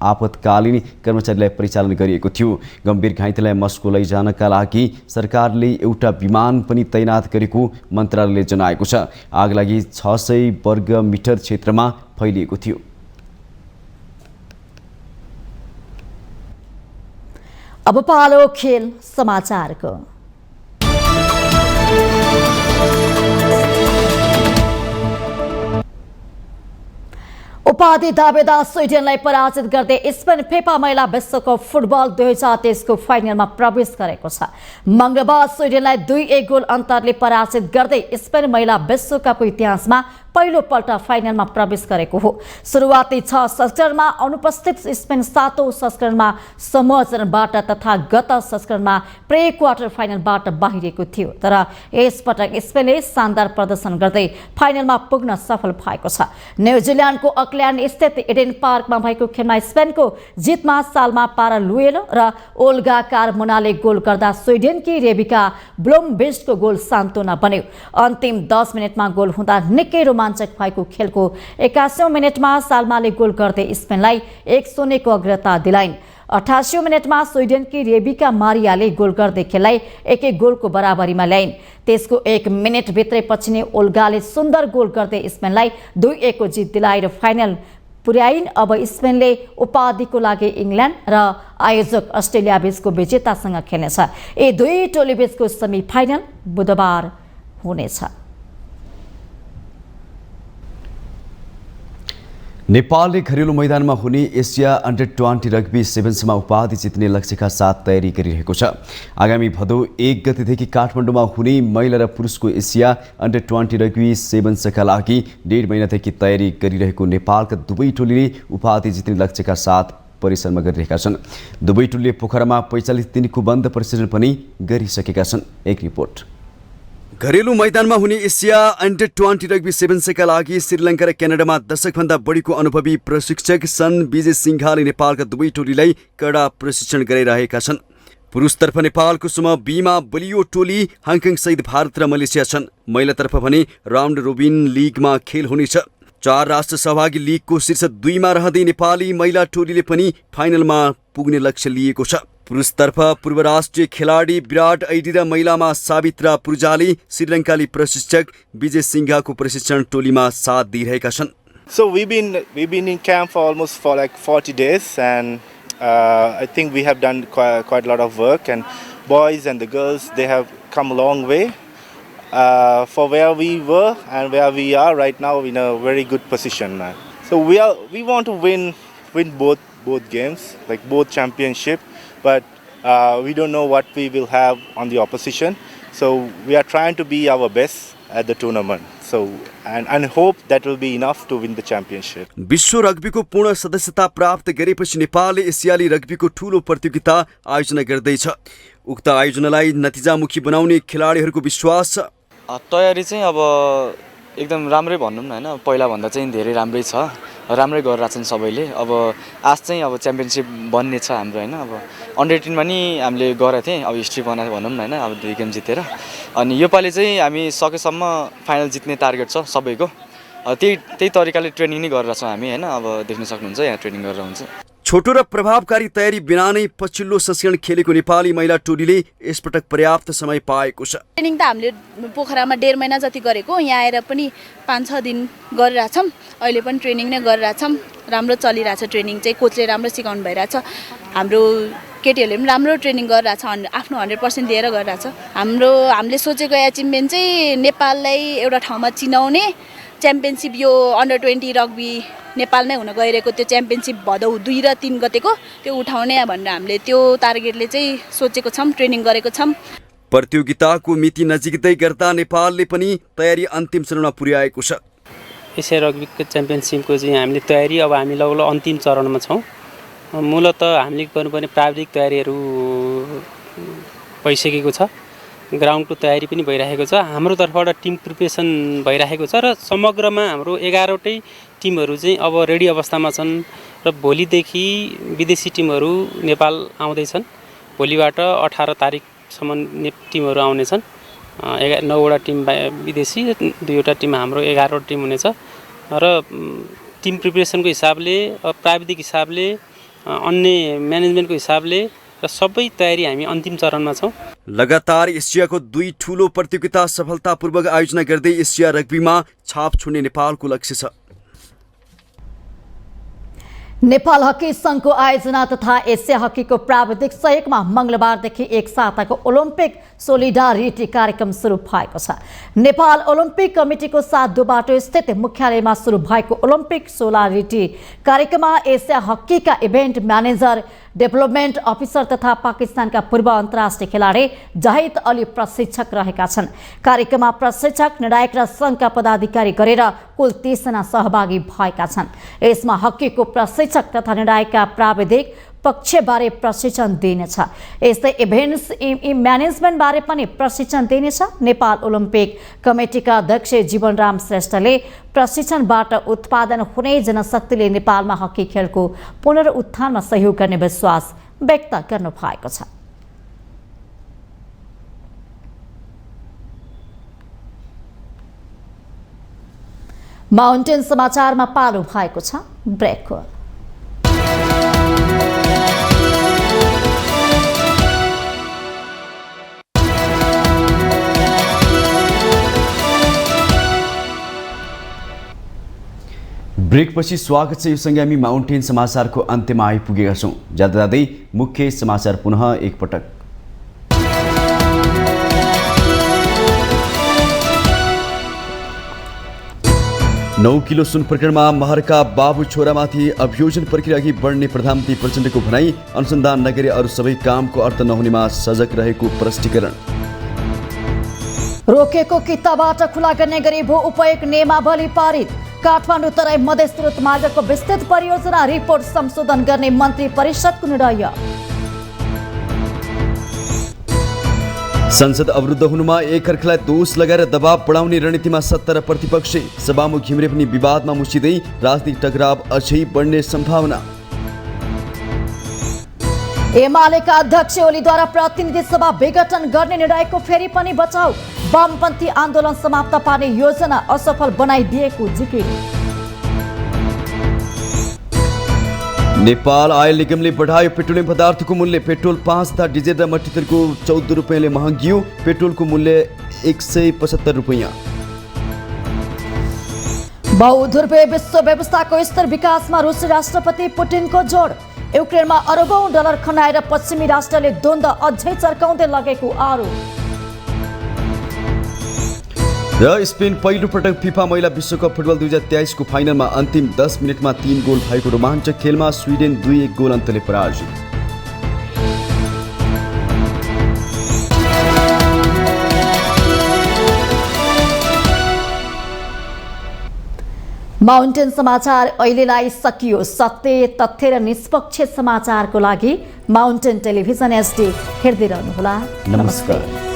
आपतकालीन कर्मचारीलाई परिचालन गरिएको थियो। गम्भीर घाइतेलाई मस्को लैजानका लागि सरकारले एउटा विमान पनि तैनात गरेको मन्त्रालयले जनाएको छ। आगलागी 600 वर्ग मिटर क्षेत्रमा फैलिएको थियो। अब पालो खेल समाचारको। उपाधि दावेदार स्विडेनलाई पराजित गर्दै स्पेन फिफा महिला विश्वकप फुटबल 2023 को फाइनलमा प्रवेश गरेको छ। मंगलबार स्विडेनलाई 2-1 गोल अन्तरले पराजित गर्दै स्पेन महिला विश्वकपको इतिहासमा पहिलो पल्ट फाइनलमा प्रवेश गरेको हो। सुरुवाती 6 संस्करणमा अनुपस्थित स्पेन 7औं संस्करणमा समूह चरणबाट तथा गत संस्करणमा प्री क्वार्टर फाइनलबाट बाहिरिएको थियो। तर यसपटक स्पेनले शानदार प्रदर्शन गर्दै फाइनलमा पुग्न सफल भएको छ। न्युजिल्यान्डको अकल्यान्ड स्थित एडेन पार्कमा भएको खेलमा स्पेनको जितमा सालमा पारा लुएलो र ओल्गा कार्मोनाले गोल गर्दा स्विडेनकी रेबिका ब्लोमबिस्टको गोल सान्त्वना बन्यो। अन्तिम 10 मिनेटमा गोल हुँदा निकै रोमाञ्चक भएको खेलको 81औं मिनेटमा सालमाले गोल गर्दै स्पेनलाई 1-0 को अग्रता दिलाइन्। 88औं मिनेटमा स्विडेनकी रेबिका मारियाले गोल गर्दै खेललाई 1-1 गोलको बराबरीमा ल्याइन्। त्यसको 1 मिनेट भित्रै पछि नै ओल्गाले सुन्दर गोल गर्दै स्पेनलाई 2-1 को जित दिलाएर फाइनल पुर्याइन्। अब स्पेनले उपाधिको लागि इङ्ल्यान्ड र आयोजक अस्ट्रेलिया बीचको विजेतासँग खेल्नेछ। यी दुई टोली बीचको सेमी फाइनल बुधबार हुनेछ। नेपालले घरेलु मैदानमा हुने एसिया अन्डर 20 रग्बी सेभेन्समा उपाधि जित्ने लक्ष्यका साथ तयारी गरिरहेको छ। आगामी भदौ 1 गतेदेखि काठमाडौँमा हुने महिला र पुरुषको एसिया अन्डर 20 रग्बी सेभेन्सका लागि 1.5 महिनादेखि तयारी गरिरहेको नेपालका दुवै टोलीले उपाधि जित्ने लक्ष्यका साथ परिश्रम गरिरहेका छन्। दुवै टोलीले पोखरामा 45 दिनको बन्द प्रशिक्षण पनि गरिसकेका छन्। एक रिपोर्ट। घरेलु मैदानमा हुने एसिया अन्डर 20 रग्बी सेभेन्सका लागि श्रीलङ्का र क्यानाडामा दशकभन्दा बढीको अनुभवी प्रशिक्षक सन् विजय सिंघाले नेपालका दुवै टोलीलाई कडा प्रशिक्षण गराइरहेका छन्। पुरुषतर्फ नेपालको समूह बीमा बलियो टोली हङकङ सहित भारत र मलेसिया छन्। महिलातर्फ भने राउन्ड रोबिन लिगमा खेल हुनेछ। 4 राष्ट्र सहभागी लिगको शीर्ष 2 मा रहँदै नेपाली महिला टोलीले पनि फाइनलमा पुग्ने लक्ष्य लिएको छ। पुरुषतर्फ पूर्व राष्ट्रिय खेलाडी विराट ऐडी र महिलामा सावित्रा पुर्जाले श्रीलङ्काली प्रशिक्षक विजय सिंघाको प्रशिक्षण टोलीमा साथ दिइरहेका छन्। So we've been in camp for like 40 days, and I think we have done quite a lot of work, and boys and the girls, they have come a long way for where we were and where we are right now, in a very good position. So we want to win both games, like both championship, but we don't know what we will have on the opposition. So we are trying to be our best at the tournament. So and hope that will be enough to win the championship. विश्व रग्बीको पूर्ण सदस्यता प्राप्त गरेपछि नेपालले एसियाली रग्बीको ठूलो प्रतियोगिता आयोजना गर्दैछ। उक्त आयोजनालाई नतिजामुखी बनाउने खेलाडीहरूको विश्वास छ। तयारी चाहिँ अब एकदम राम्रै भनौँ न हैन, पहिला भन्दा चाहिँ धेरै राम्रै छ। राम्रै गरिरहेछन् सबैले। अब आज चाहिँ अब च्याम्पियनसिप बन्ने छ हाम्रो होइन। अब अन्डर-18 नि हामीले गरेको थियौँ, अब हिस्ट्री बनाएर भनौँ न होइन, अब 2 गेम जितेर। अनि योपालि चाहिँ हामी सकेसम्म फाइनल जित्ने टार्गेट छ सबैको। त्यही तरिकाले ट्रेनिङ नै गरिरहेछौँ हामी होइन। अब देख्न सक्नुहुन्छ यहाँ ट्रेनिङ गरेर हुन्छ। छोटो र प्रभावकारी तयारी बिना नै पछिल्लो संस्करण खेलेको नेपाली महिला टोलीले यसपटक पर्याप्त समय पाएको छ। ट्रेनिङ त हामीले पोखरामा 1.5 महिना जति गरेको, यहाँ आएर पनि 5-6 दिन गरिरहेछौँ। अहिले पनि ट्रेनिङ नै गरिरहेछौँ। राम्रो चलिरहेछ ट्रेनिङ चाहिँ, कोचले राम्रो सिकाउनु भइरहेछ। हाम्रो केटीहरूले पनि राम्रो ट्रेनिङ गरिरहेछ, आफ्नो 100% दिएर गरिरहेछ। हामीले सोचेको एचिभमेन्ट चाहिँ नेपाललाई एउटा ठाउँमा चिनाउने च्याम्पियनसिप, यो अन्डर-20 रग्बी नेपालमै हुन गइरहेको त्यो च्याम्पियनसिप भदौ 2 र 3 गतेको त्यो उठाउने भनेर हामीले त्यो टार्गेटले चाहिँ सोचेको छौँ, ट्रेनिङ गरेको छौँ। प्रतियोगिताको मिति नजिकै गर्दा नेपालले पनि तयारी अन्तिम चरणमा पुर्याएको छ। एसिया रग्बीको च्याम्पियनसिपको चाहिँ हामीले तयारी अब हामी लगभग अन्तिम चरणमा छौँ। मूलतः हामीले गर्नुपर्ने प्राविधिक तयारीहरू भइसकेको छ, ग्राउन्डको तयारी पनि भइरहेको छ, हाम्रो तर्फबाट टिम प्रिपरेसन भइरहेको छ र समग्रमा हाम्रो 11वटै टिमहरू चाहिँ अब रेडी अवस्थामा छन् र भोलिदेखि विदेशी टिमहरू नेपाल आउँदैछन्। भोलिबाट 18 तारिकसम्म टिमहरू आउनेछन्। 9वटा टिम विदेशी, 2वटा टिम हाम्रो 11वटा टिम हुनेछ र टिम प्रिपरेसनको हिसाबले, प्राविधिक हिसाबले, अन्य म्यानेजमेन्टको हिसाबले र सबै तयारी हामी अन्तिम चरणमा छौँ। लगातार एसियाको 2 ठूलो प्रतियोगिता सफलतापूर्वक आयोजना गर्दै एसिया रग्बीमा छाप छोड्ने नेपालको लक्ष्य छ। नेपाल हकी संघको आयोजना तथा एसिया हकीको प्राविधिक सहयोगमा मंगलबारदेखि 1 साताको ओलम्पिक सोलिडारिटी कार्यक्रम सुरु भएको छ। नेपाल ओलम्पिक कमिटीको 7 बाटो स्थित मुख्यालयमा सुरु भएको ओलम्पिक सोलिडारिटी कार्यक्रममा एसिया हकीका इभेन्ट म्यानेजर, डेभलपमेन्ट अफिसर तथा पाकिस्तानका पूर्व अन्तर्राष्ट्रिय खेलाडी जाहिद अली प्रशिक्षक रहेका छन्। कार्यक्रममा प्रशिक्षक, निर्णायक र संघका पदाधिकारी गरेर कुल 30 जना सहभागी भएका छन्। यसमा हकीको प्रशिक्षक तथा निर्णायकका प्राविधिक पक्षबारे प्रशिक्षण दिनेछ। यस्तै इभेन्ट्स म्यानेजमेन्ट बारे पनि प्रशिक्षण दिनेछ। नेपाल ओलम्पिक कमिटीका अध्यक्ष जीवनराम श्रेष्ठले प्रशिक्षणबाट उत्पादन हुने जनशक्तिले नेपालमा हकी खेलको पुनरुत्थानमा सहयोग गर्ने विश्वास व्यक्त गर्नु भएको छ। माउन्टेन समाचारमा पालो भएको छ ब्रेकको। ब्रेकपछि स्वागत छ। यो सँगै हामी माउन्टेन समाचारको अन्त्यमा आइपुगेका छौँ। जाँदै मुख्य समाचार पुनः एकपटक। नौ किलो सुन प्रकरणमा महरका बाबु छोरामाथि अभियोजन प्रक्रिया अघि बढ्ने प्रधानमन्त्री प्रचण्डको भनाई। अनुसन्धान नगरी अरू सबै कामको अर्थ नहुनेमा सजग रहेको प्रष्टीकरण। रोकेको किताबाट खुला गर्ने गरी भू उपयोग नियमावली पारित। काठमाडौँ तराई मधेस स्रोत मार्गको विस्तृत परियोजना रिपोर्ट संशोधन गर्ने मन्त्री परिषदको निर्णय। संसद अवरुद्ध हुनुमा एकअर्कालाई दोष लगाएर दबाव बढाउने रणनीतिमा सत्ता र प्रतिपक्ष। सभामुख घिमिरे पनि विवादमा मुसिँदै राजनीतिक टकराव अझै बढ्ने सम्भावना। एमालेका अध्यक्ष ओलीद्वारा प्रतिनिधि सभा विघटन गर्ने निर्णयको फेरि पनि बचाउ। वामपन्थी आन्दोलन समाप्त पार्ने योजना असफल बनाइदिएको जिकिर। नेपाल आयल निगमले बढायो पेट्रोलियम पदार्थको मूल्य। पेट्रोल 5 तथा डिजेल र मट्टी तेलको 14 रुपियाँले महँगियो। पेट्रोलको मूल्य 175 रुपियाँ। बहुध्रुवीय विश्व व्यवस्थाको स्थिर विकासमा रुसी राष्ट्रपति पुटिनको जोड। युक्रेनमा अरबौं डलर खनाएर पश्चिमी राष्ट्रले द्वन्द्व अझै चर्काउँदै लगेको आरोप। र स्पेन पहिलो पटक फिफा महिला विश्वकप फुटबल 2023 को फाइनलमा अन्तिम 10 मिनेटमा 3 गोल भएको रोमाञ्चक खेलमा स्विडेन 2-1 गोल अन्तले पराजित। माउन्टेन समाचार अहिलेलाई सकियो। सत्य, तथ्य र निष्पक्ष समाचारको लागि माउन्टेन टेलिभिजन HD हेर्दै रहनुहोला। नमस्कार।